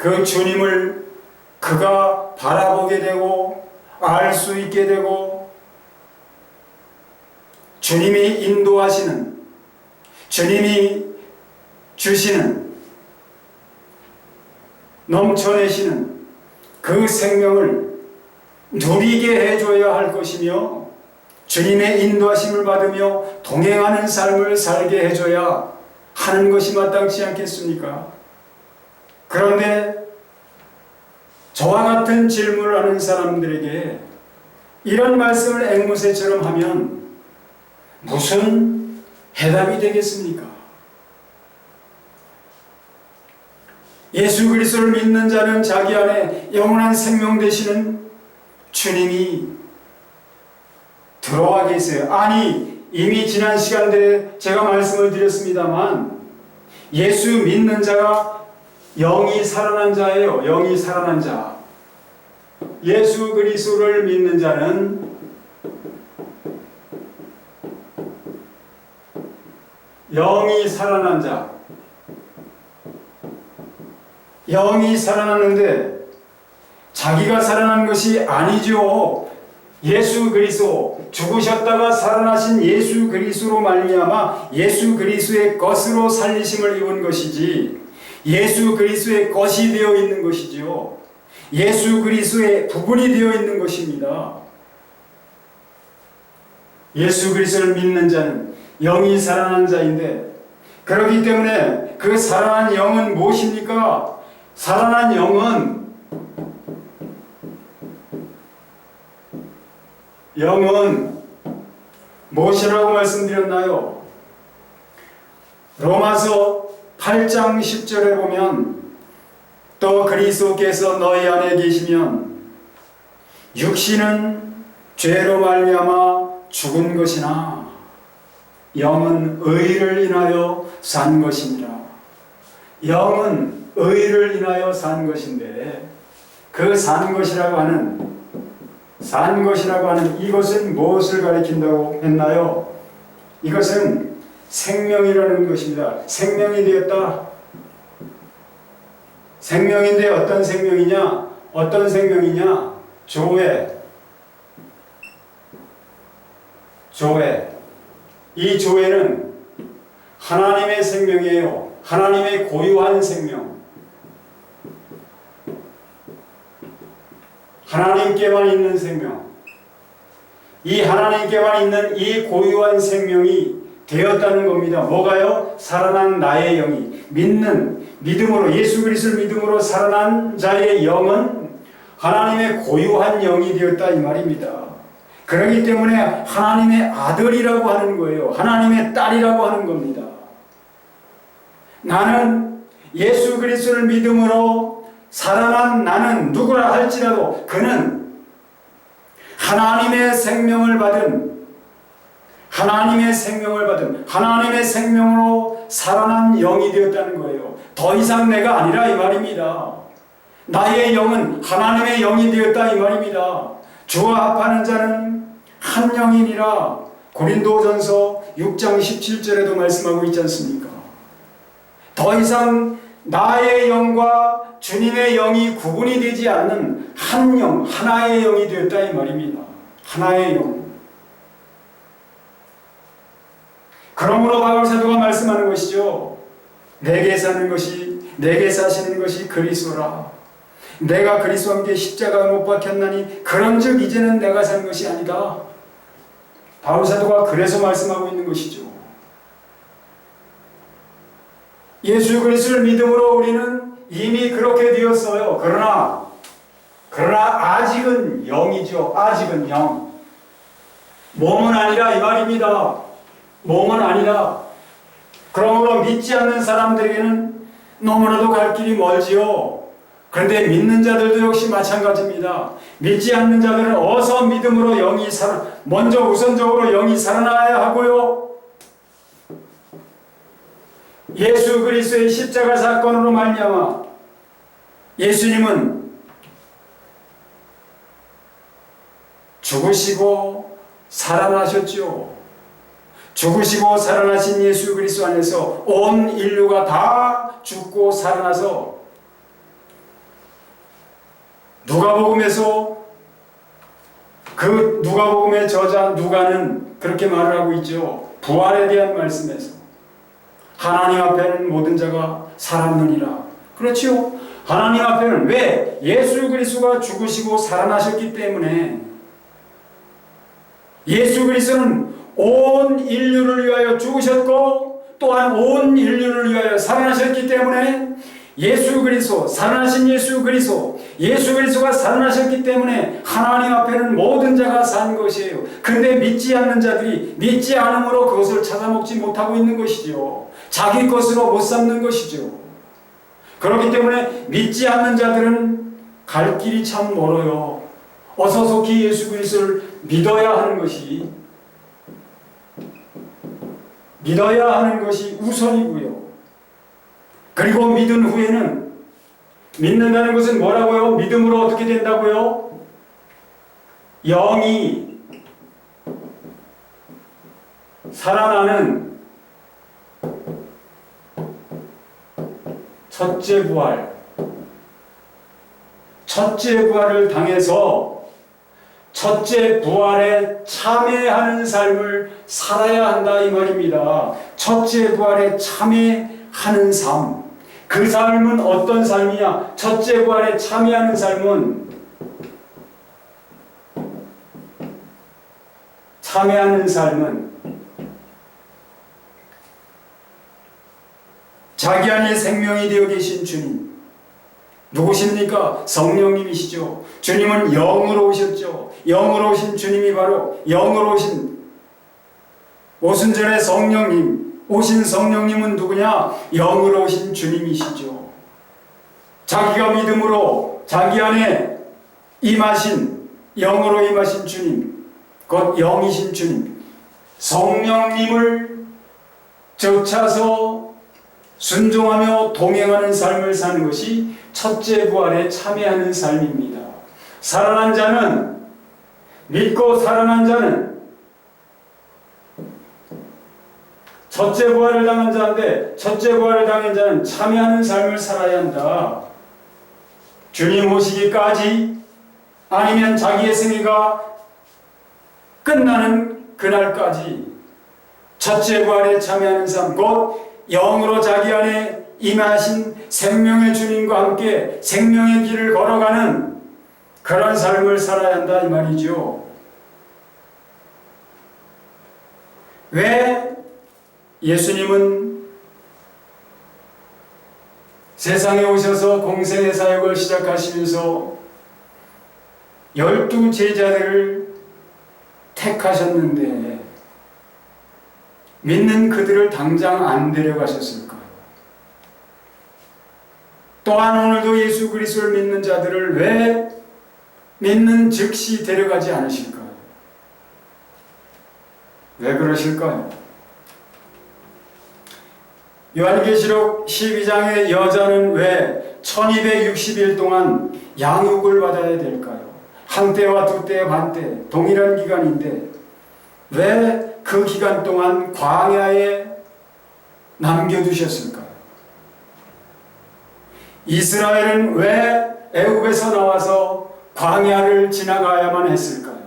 그 주님을 그가 바라보게 되고 알 수 있게 되고 주님이 인도하시는, 주님이 주시는, 넘쳐내시는 그 생명을 누리게 해줘야 할 것이며 주님의 인도하심을 받으며 동행하는 삶을 살게 해줘야 하는 것이 마땅치 않겠습니까? 그런데 저와 같은 질문을 하는 사람들에게 이런 말씀을 앵무새처럼 하면 무슨 해답이 되겠습니까? 예수 그리스도를 믿는 자는 자기 안에 영원한 생명 되시는 주님이 들어와 계세요. 아니, 이미 지난 시간들에 제가 말씀을 드렸습니다만 예수 믿는 자가 영이 살아난 자예요. 영이 살아난 자. 예수 그리스도를 믿는 자는 영이 살아난 자. 영이 살아났는데 자기가 살아난 것이 아니죠. 예수 그리스도, 죽으셨다가 살아나신 예수 그리스도로 말미암아 예수 그리스도의 것으로 살리심을 입은 것이지 예수 그리스도의 것이 되어 있는 것이지요. 예수 그리스도의 부분이 되어 있는 것입니다. 예수 그리스도를 믿는 자는 영이 살아난 자인데, 그렇기 때문에 그 살아난 영은 무엇입니까? 살아난 영은 무엇이라고 말씀드렸나요? 로마서 8장 10절에 보면 또 그리스도께서 너희 안에 계시면 육신은 죄로 말미암아 죽은 것이나 영은 의를 인하여 산 것이니라. 영은 의를 인하여 산 것인데 그 산 것이라고 하는 이것은 무엇을 가리킨다고 했나요? 이것은 생명이라는 것입니다. 생명이 되었다. 생명인데 어떤 생명이냐? 어떤 생명이냐? 조회. 이 조회는 하나님의 생명이에요. 하나님의 고유한 생명. 하나님께만 있는 생명. 이 하나님께만 있는 이 고유한 생명이 되었다는 겁니다. 뭐가요? 살아난 나의 영이 믿음으로 예수 그리스도를 믿음으로 살아난 자의 영은 하나님의 고유한 영이 되었다 이 말입니다. 그렇기 때문에 하나님의 아들이라고 하는 거예요. 하나님의 딸이라고 하는 겁니다. 나는 예수 그리스도를 믿음으로 살아난 나는 누구라 할지라도 그는 하나님의 생명을 받은 하나님의 생명으로 살아난 영이 되었다는 거예요. 더 이상 내가 아니라 이 말입니다. 나의 영은 하나님의 영이 되었다 이 말입니다. 주와 합하는 자는 한 영이니라. 고린도전서 6장 17절에도 말씀하고 있지 않습니까? 더 이상 나의 영과 주님의 영이 구분이 되지 않는 한 영, 하나의 영이 되었다 이 말입니다. 하나의 영. 그러므로 바울 사도가 말씀하는 것이죠. 내게 사시는 것이 그리스도라. 내가 그리스도와 함께 십자가에 못 박혔나니 그런즉 이제는 내가 사는 것이 아니다. 바울 사도가 그래서 말씀하고 있는 것이죠. 예수 그리스도를 믿음으로 우리는 이미 그렇게 되었어요. 그러나 아직은 영이죠. 아직은 영. 몸은 아니라 이 말입니다. 몸은 아니라. 그러므로 믿지 않는 사람들에게는 너무나도 갈 길이 멀지요. 그런데 믿는 자들도 역시 마찬가지입니다. 믿지 않는 자들은 어서 믿음으로 먼저 우선적으로 영이 살아나야 하고요. 예수 그리스도의 십자가 사건으로 말미암아 예수님은 죽으시고 살아나셨죠. 죽으시고 살아나신 예수 그리스도 안에서 온 인류가 다 죽고 살아나서 누가복음에서 그 누가복음의 저자 누가는 그렇게 말을 하고 있죠. 부활에 대한 말씀에서 하나님 앞에는 모든 자가 살았느니라. 그렇지요. 하나님 앞에는 왜? 예수 그리스도가 죽으시고 살아나셨기 때문에. 예수 그리스도는 온 인류를 위하여 죽으셨고 또한 온 인류를 위하여 살아나셨기 때문에 예수 그리스도, 살아나신 예수 그리스도, 예수 그리스도가 살아나셨기 때문에 하나님 앞에는 모든 자가 산 것이에요. 근데 믿지 않는 자들이 믿지 않음으로 그것을 찾아먹지 못하고 있는 것이죠. 자기 것으로 못 삼는 것이죠. 그렇기 때문에 믿지 않는 자들은 갈 길이 참 멀어요. 어서 속히 예수 그리스도를 믿어야 하는 것이 우선이고요. 그리고 믿은 후에는 믿는다는 것은 뭐라고요? 믿음으로 어떻게 된다고요? 영이 살아나는 첫째 부활을 당해서 첫째 부활에 참여하는 삶을 살아야 한다 이 말입니다. 첫째 부활에 참여하는 삶. 그 삶은 어떤 삶이냐? 첫째 부활에 참여하는 삶은 자기 안에 생명이 되어 계신 주님. 누구십니까? 성령님이시죠. 주님은 영으로 오셨죠. 영으로 오신 주님이 바로 영으로 오신 오순절의 성령님. 오신 성령님은 누구냐? 영으로 오신 주님이시죠. 자기가 믿음으로 자기 안에 임하신 영으로 임하신 주님, 곧 영이신 주님, 성령님을 쫓아서 순종하며 동행하는 삶을 사는 것이 첫째 부활에 참여하는 삶입니다. 살아난 자는, 믿고 살아난 자는 첫째 부활을 당한 자인데, 첫째 부활을 당한 자는 참여하는 삶을 살아야 한다. 주님 오시기까지, 아니면 자기의 생애가 끝나는 그날까지 첫째 부활에 참여하는 삶, 곧 영으로 자기 안에 임하신 생명의 주님과 함께 생명의 길을 걸어가는 그런 삶을 살아야 한다 이 말이죠. 왜 예수님은 세상에 오셔서 공생의 사역을 시작하시면서 12 제자들을 택하셨는데 믿는 그들을 당장 안 데려가셨을까요? 또한 오늘도 예수 그리스도를 믿는 자들을 왜 믿는 즉시 데려가지 않으실까요? 왜 그러실까요? 요한계시록 12장의 여자는 왜 1260일 동안 양육을 받아야 될까요? 한 때와 두 때, 반 때, 동일한 기간인데 왜 그 기간 동안 광야에 남겨두셨을까요? 이스라엘은 왜 애굽에서 나와서 광야를 지나가야만 했을까요?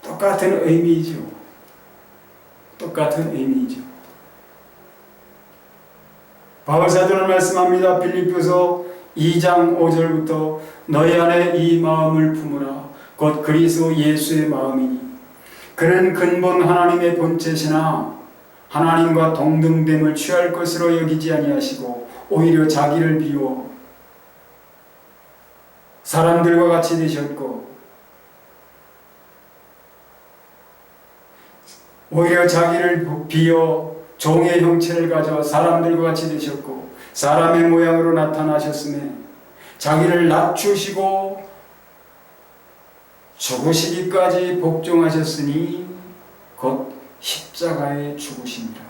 똑같은 의미이죠. 똑같은 의미이죠. 바울사도는 말씀합니다. 빌립보서 2장 5절부터 너희 안에 이 마음을 품으라. 곧 그리스도 예수의 마음이니 그는 근본 하나님의 본체시나 하나님과 동등됨을 취할 것으로 여기지 아니하시고 오히려 자기를 비워 사람들과 같이 되셨고 오히려 자기를 비어 종의 형체를 가져 사람들과 같이 되셨고 사람의 모양으로 나타나셨음에 자기를 낮추시고 죽으시기까지 복종하셨으니 곧 십자가에 죽으시니라.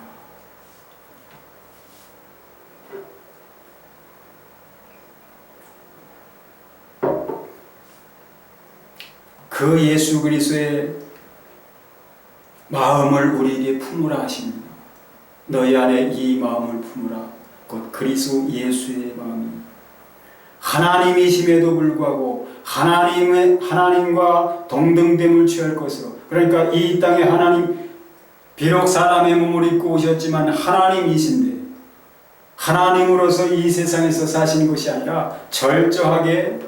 그 예수 그리스도의 마음을 우리에게 품으라 하십니다. 너희 안에 이 마음을 품으라. 곧 그리스도 예수의 마음이 하나님이심에도 불구하고 하나님과 동등됨을 취할 것으로, 그러니까 이 땅에 하나님, 비록 사람의 몸을 입고 오셨지만 하나님이신데 하나님으로서 이 세상에서 사신 것이 아니라 철저하게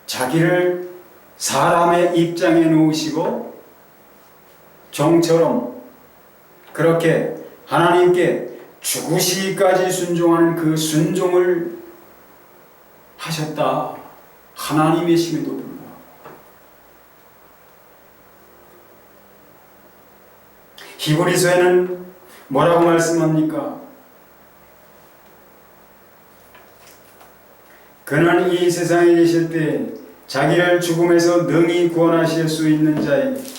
자기를 사람의 입장에 놓으시고 종처럼 그렇게 하나님께 죽으시기까지 순종하는 그 순종을 하셨다. 하나님이심에도 불구하고. 히브리서에는 뭐라고 말씀합니까? 그는 이 세상에 계실 때 자기를 죽음에서 능히 구원하실 수 있는 자에게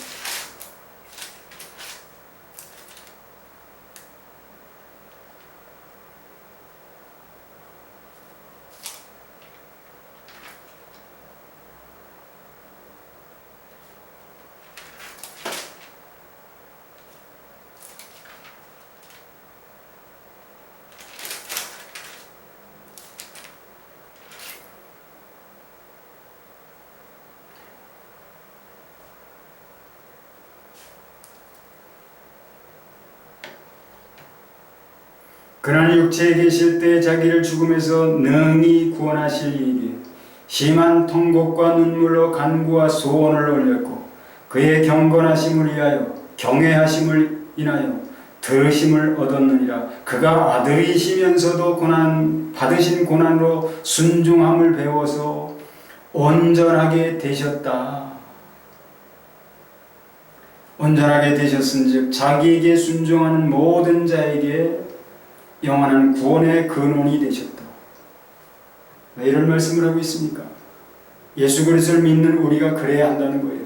그는 육체에 계실 때 자기를 죽음에서 능히 구원하실 이에게 심한 통곡과 눈물로 간구와 소원을 올렸고 그의 경건하심을 위하여 경외하심을 인하여 들으심을 얻었느니라. 그가 아들이시면서도 받으신 고난으로 순종함을 배워서 온전하게 되셨다. 온전하게 되셨은즉 자기에게 순종하는 모든 자에게 영원한 구원의 근원이 되셨다. 왜 이런 말씀을 하고 있습니까? 예수 그리스도를 믿는 우리가 그래야 한다는 거예요.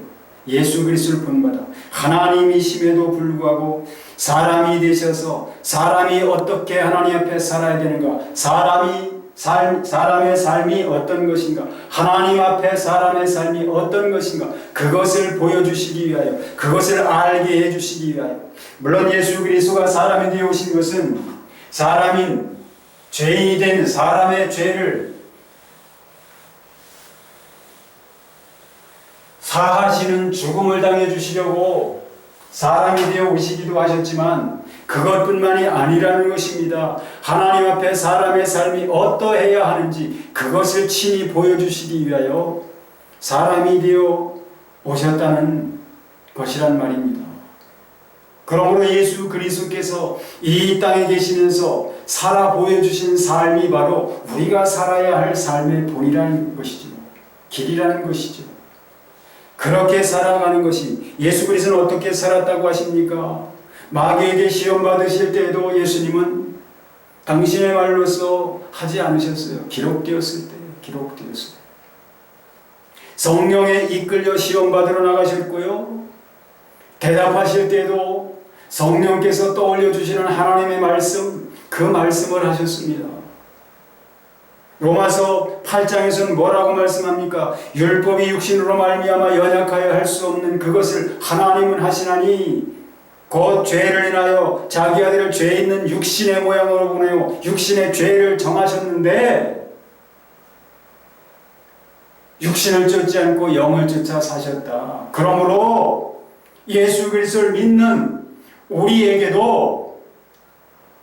예수 그리스도를 본받아 하나님이심에도 불구하고 사람이 되셔서 사람이 어떻게 하나님 앞에 살아야 되는가, 사람의 삶이 어떤 것인가, 하나님 앞에 사람의 삶이 어떤 것인가, 그것을 보여주시기 위하여, 그것을 알게 해주시기 위하여. 물론 예수 그리스도가 사람이 되어 오신 것은 사람인 죄인이 된 사람의 죄를 사하시는 죽음을 당해 주시려고 사람이 되어 오시기도 하셨지만 그것뿐만이 아니라는 것입니다. 하나님 앞에 사람의 삶이 어떠해야 하는지 그것을 친히 보여주시기 위하여 사람이 되어 오셨다는 것이란 말입니다. 그러므로 예수 그리스도께서 이 땅에 계시면서 살아 보여주신 삶이 바로 우리가 살아야 할 삶의 본이라는 것이죠. 길이라는 것이죠. 그렇게 살아가는 것이, 예수 그리스도는 어떻게 살았다고 하십니까? 마귀에게 시험 받으실 때에도 예수님은 당신의 말로서 하지 않으셨어요. 기록되었을 때, 기록되었어요. 성령에 이끌려 시험 받으러 나가셨고요. 대답하실 때도 성령께서 떠올려 주시는 하나님의 말씀, 그 말씀을 하셨습니다. 로마서 8장에서는 뭐라고 말씀합니까? 율법이 육신으로 말미암아 연약하여 할 수 없는 그것을 하나님은 하시나니 곧 죄를 인하여 자기 아들을 죄 있는 육신의 모양으로 보내어 육신의 죄를 정하셨는데 육신을 쫓지 않고 영을 쫓아 사셨다. 그러므로 예수 그리스도를 믿는 우리에게도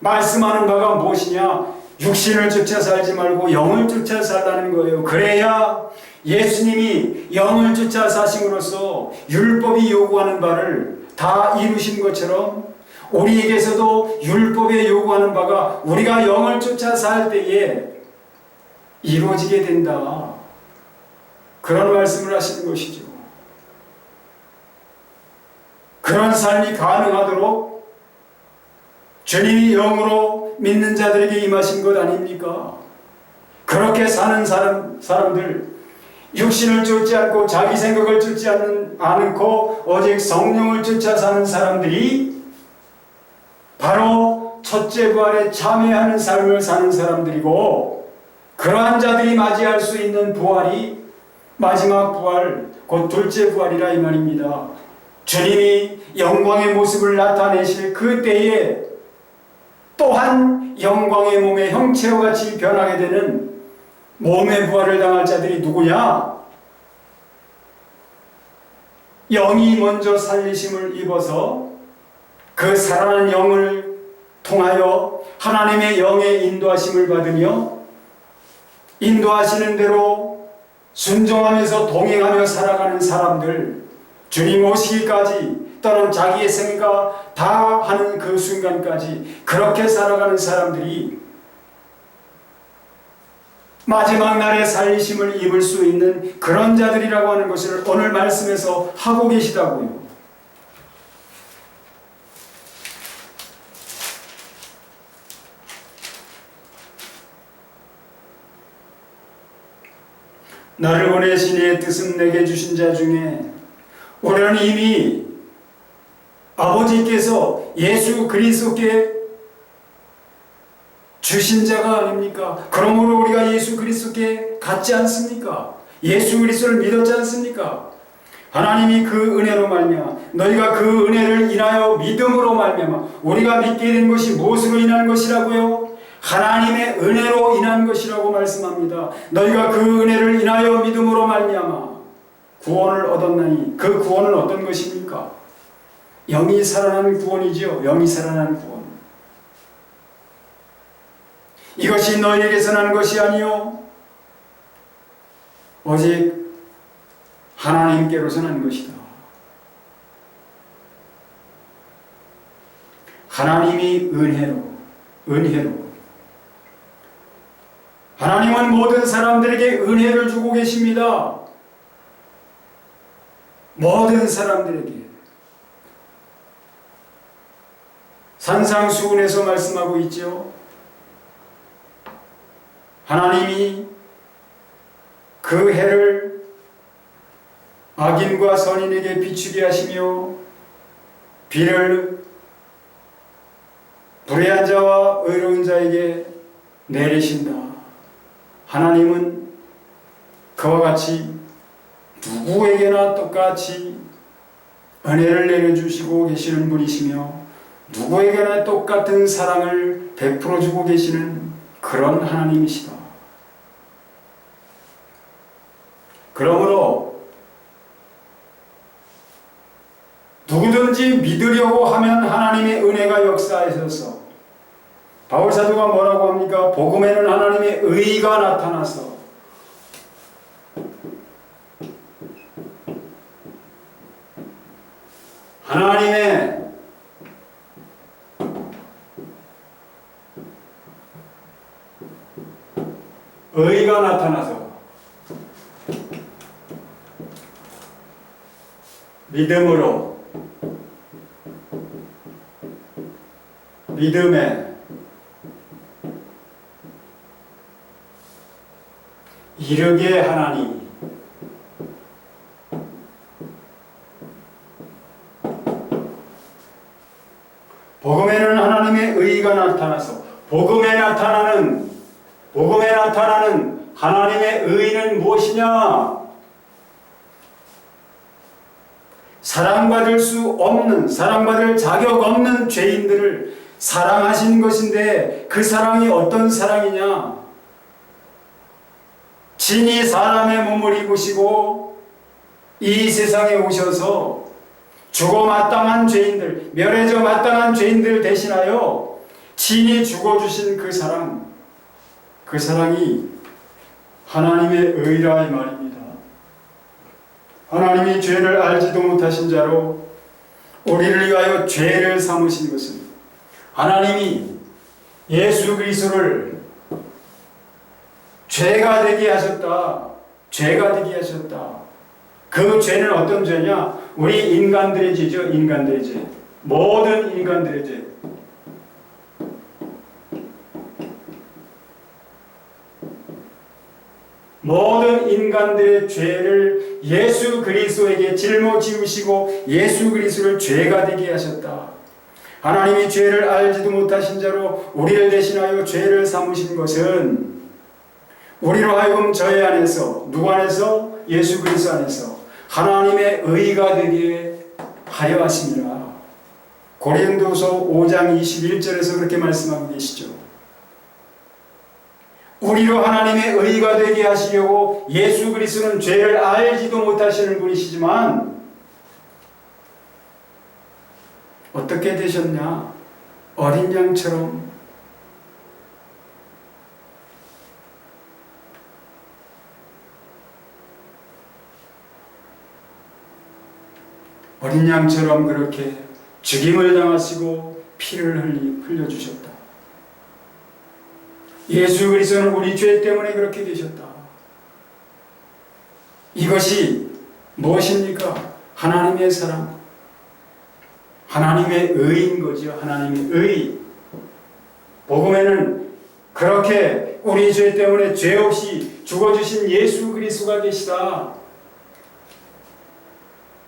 말씀하는 바가 무엇이냐? 육신을 쫓아 살지 말고 영을 쫓아 살라는 거예요. 그래야 예수님이 영을 쫓아 사심으로써 율법이 요구하는 바를 다 이루신 것처럼 우리에게서도 율법에 요구하는 바가 우리가 영을 쫓아 살 때에 이루어지게 된다. 그런 말씀을 하시는 것이죠. 그런 삶이 가능하도록 주님이 영으로 믿는 자들에게 임하신 것 아닙니까? 그렇게 사는 사람들, 육신을 쫓지 않고 자기 생각을 쫓지 않고 오직 성령을 쫓아 사는 사람들이 바로 첫째 부활에 참여하는 삶을 사는 사람들이고, 그러한 자들이 맞이할 수 있는 부활이 마지막 부활, 곧 둘째 부활이라 이 말입니다. 주님이 영광의 모습을 나타내실 그 때에 또한 영광의 몸의 형체와 같이 변하게 되는 몸의 부활을 당할 자들이 누구냐? 영이 먼저 살리심을 입어서 그 살아난 영을 통하여 하나님의 영의 인도하심을 받으며 인도하시는 대로 순종하면서 동행하며 살아가는 사람들, 주님 오시기까지 또는 자기의 생애가 다 하는 그 순간까지 그렇게 살아가는 사람들이 마지막 날에 살리심을 입을 수 있는 그런 자들이라고 하는 것을 오늘 말씀에서 하고 계시다고요. 나를 보내신 이의 뜻은 내게 주신 자 중에 우리는 이미 아버지께서 예수 그리스도께 주신 자가 아닙니까? 그러므로 우리가 예수 그리스도께 갔지 않습니까? 예수 그리스도를 믿었지 않습니까? 하나님이 그 은혜로 말미암아 너희가 그 은혜를 인하여 믿음으로 말미암아 우리가 믿게 된 것이 무엇으로 인한 것이라고요? 하나님의 은혜로 인한 것이라고 말씀합니다. 너희가 그 은혜를 인하여 믿음으로 말미암아 구원을 얻었나니 그 구원은 어떤 것입니까? 영이 살아나는 구원이지요. 영이 살아나는 구원. 이것이 너희에게서 나는 것이 아니요 오직 하나님께로서 난 것이다. 하나님이 은혜로 하나님은 모든 사람들에게 은혜를 주고 계십니다. 모든 사람들에게. 산상수훈에서 말씀하고 있죠. 하나님이 그 해를 악인과 선인에게 비추게 하시며 비를 불의한 자와 의로운 자에게 내리신다. 하나님은 그와 같이 누구에게나 똑같이 은혜를 내려주시고 계시는 분이시며 누구에게나 똑같은 사랑을 베풀어주고 계시는 그런 하나님이시다. 그러므로 누구든지 믿으려고 하면 하나님의 은혜가 역사하셔서 바울사도가 뭐라고 합니까? 복음에는 하나님의 의가 나타나서 하나님의 의가 나타나서 믿음으로 믿음에 이르게 하나니 복음에는 하나님의 의가 나타나서 복음에 나타나는 하나님의 의는 무엇이냐? 사랑받을 수 없는, 사랑받을 자격 없는 죄인들을 사랑하신 것인데 그 사랑이 어떤 사랑이냐? 친히 사람의 몸을 입으시고 이 세상에 오셔서 죽어 마땅한 죄인들, 멸해져 마땅한 죄인들 대신하여 친히 죽어주신 그 사랑, 그 사랑이 하나님의 의라 이 말입니다. 하나님이 죄를 알지도 못하신 자로 우리를 위하여 죄를 삼으신 것은 하나님이 예수 그리스도를 죄가 되게 하셨다. 죄가 되게 하셨다. 그 죄는 어떤 죄냐? 우리 인간들의 죄죠. 인간들의 죄. 모든 인간들의 죄. 모든 인간들의 죄를 예수 그리스도에게 짊어지우시고 예수 그리스도를 죄가 되게 하셨다. 하나님이 죄를 알지도 못하신 자로 우리를 대신하여 죄를 삼으신 것은 우리로 하여금 저희 안에서, 누구 안에서? 예수 그리스도 안에서 하나님의 의가 되게 하려 하심이라. 고린도서 5장 21절에서 그렇게 말씀하고 계시죠. 우리로 하나님의 의가 되게 하시려고 예수 그리스도는 죄를 알지도 못하시는 분이시지만 어떻게 되셨냐? 어린 양처럼 그렇게 죽임을 당하시고 피를 흘려주셨다. 예수 그리스도는 우리 죄 때문에 그렇게 되셨다. 이것이 무엇입니까? 하나님의 사랑, 하나님의 의인 거죠. 하나님의 의. 복음에는 그렇게 우리 죄 때문에 죄 없이 죽어주신 예수 그리스도가 계시다.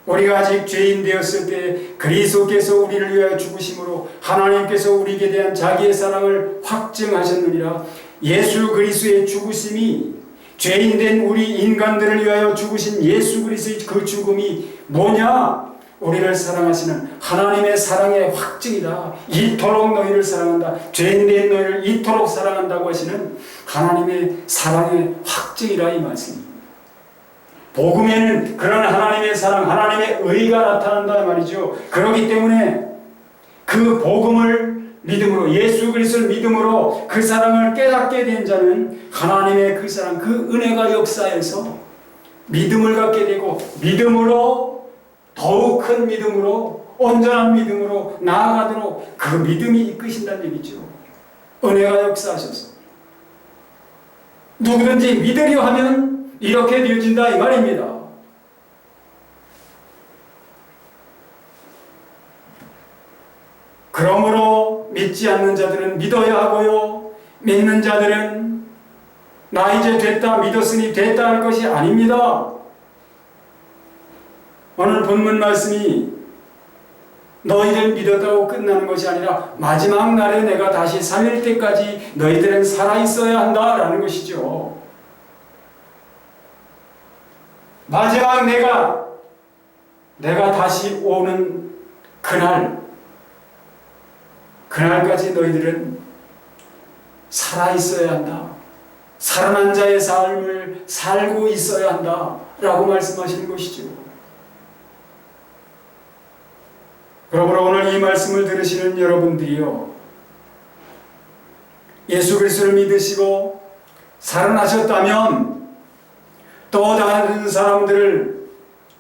우리가 아직 죄인 되었을 때 그리스도께서 우리를 위하여 죽으심으로 하나님께서 우리에게 대한 자기의 사랑을 확증하셨느니라. 예수 그리스도의 죽으심이, 죄인 된 우리 인간들을 위하여 죽으신 예수 그리스도의 그 죽음이 뭐냐? 우리를 사랑하시는 하나님의 사랑의 확증이다. 이토록 너희를 사랑한다. 죄인 된 너희를 이토록 사랑한다고 하시는 하나님의 사랑의 확증이라 이 말씀입니다. 복음에는 그런 하나님의 사랑, 하나님의 의가 나타난다 말이죠. 그렇기 때문에 그 복음을 믿음으로, 예수 그리스도를 믿음으로 그 사랑을 깨닫게 된 자는 하나님의 그 사랑, 그 은혜가 역사해서 믿음을 갖게 되고, 믿음으로 더욱 큰 믿음으로, 온전한 믿음으로 나아가도록 그 믿음이 이끄신다는 얘기죠. 은혜가 역사하셔서 누구든지 믿으려 하면 이렇게 되어진다 이 말입니다. 그러므로 믿지 않는 자들은 믿어야 하고요, 믿는 자들은 나 이제 됐다, 믿었으니 됐다 할 것이 아닙니다. 오늘 본문 말씀이 너희들 믿었다고 끝나는 것이 아니라 마지막 날에 내가 다시 살릴 때까지 너희들은 살아있어야 한다라는 것이죠. 마지막 내가 다시 오는 그날까지 너희들은 살아있어야 한다. 살아난 자의 삶을 살고 있어야 한다 라고 말씀하시는 것이죠. 그러므로 오늘 이 말씀을 들으시는 여러분들이요, 예수 그리스도를 믿으시고 살아나셨다면 또 다른 사람들을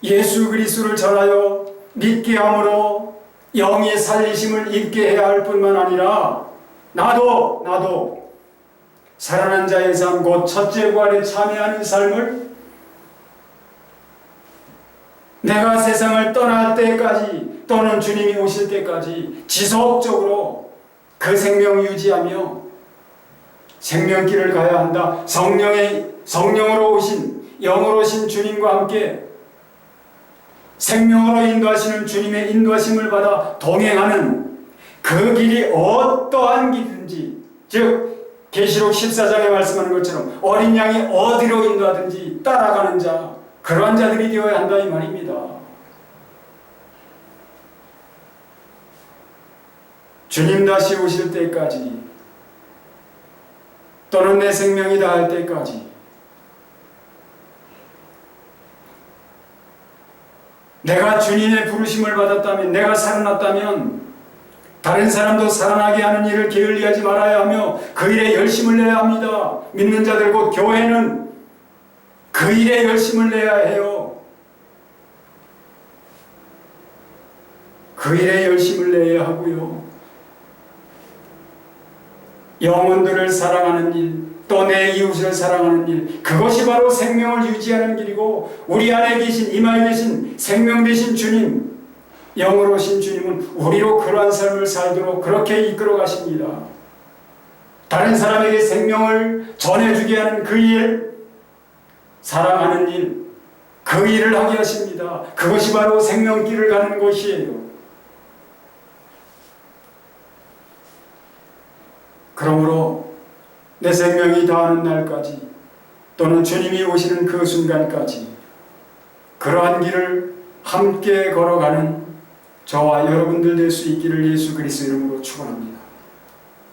예수 그리스도를 전하여 믿게 함으로 영의 살리심을 입게 해야 할 뿐만 아니라 나도 살아난 자의 삶, 곧 첫째 부활에 참여하는 삶을 내가 세상을 떠날 때까지 또는 주님이 오실 때까지 지속적으로 그 생명을 유지하며 생명길을 가야 한다. 성령으로 오신, 영으로 오신 주님과 함께 생명으로 인도하시는 주님의 인도하심을 받아 동행하는 그 길이 어떠한 길든지, 즉 계시록 14장에 말씀하는 것처럼 어린 양이 어디로 인도하든지 따라가는 자, 그러한 자들이 되어야 한다 이 말입니다. 주님 다시 오실 때까지 또는 내 생명이 다할 때까지 내가 주님의 부르심을 받았다면, 내가 살아났다면 다른 사람도 살아나게 하는 일을 게을리하지 말아야 하며 그 일에 열심을 내야 합니다. 믿는 자들 곧 교회는 그 일에 열심을 내야 해요. 그 일에 열심을 내야 하고요, 영혼들을 사랑하는 일, 또 내 이웃을 사랑하는 일, 그것이 바로 생명을 유지하는 길이고, 우리 안에 계신, 임하에 계신 생명 되신 주님, 영으로 오신 주님은 우리로 그러한 삶을 살도록 그렇게 이끌어 가십니다. 다른 사람에게 생명을 전해주게 하는 그 일, 사랑하는 일, 그 일을 하게 하십니다. 그것이 바로 생명길을 가는 것이에요. 그러므로 내 생명이 다하는 날까지 또는 주님이 오시는 그 순간까지 그러한 길을 함께 걸어가는 저와 여러분들 될 수 있기를 예수 그리스도 이름으로 축원합니다.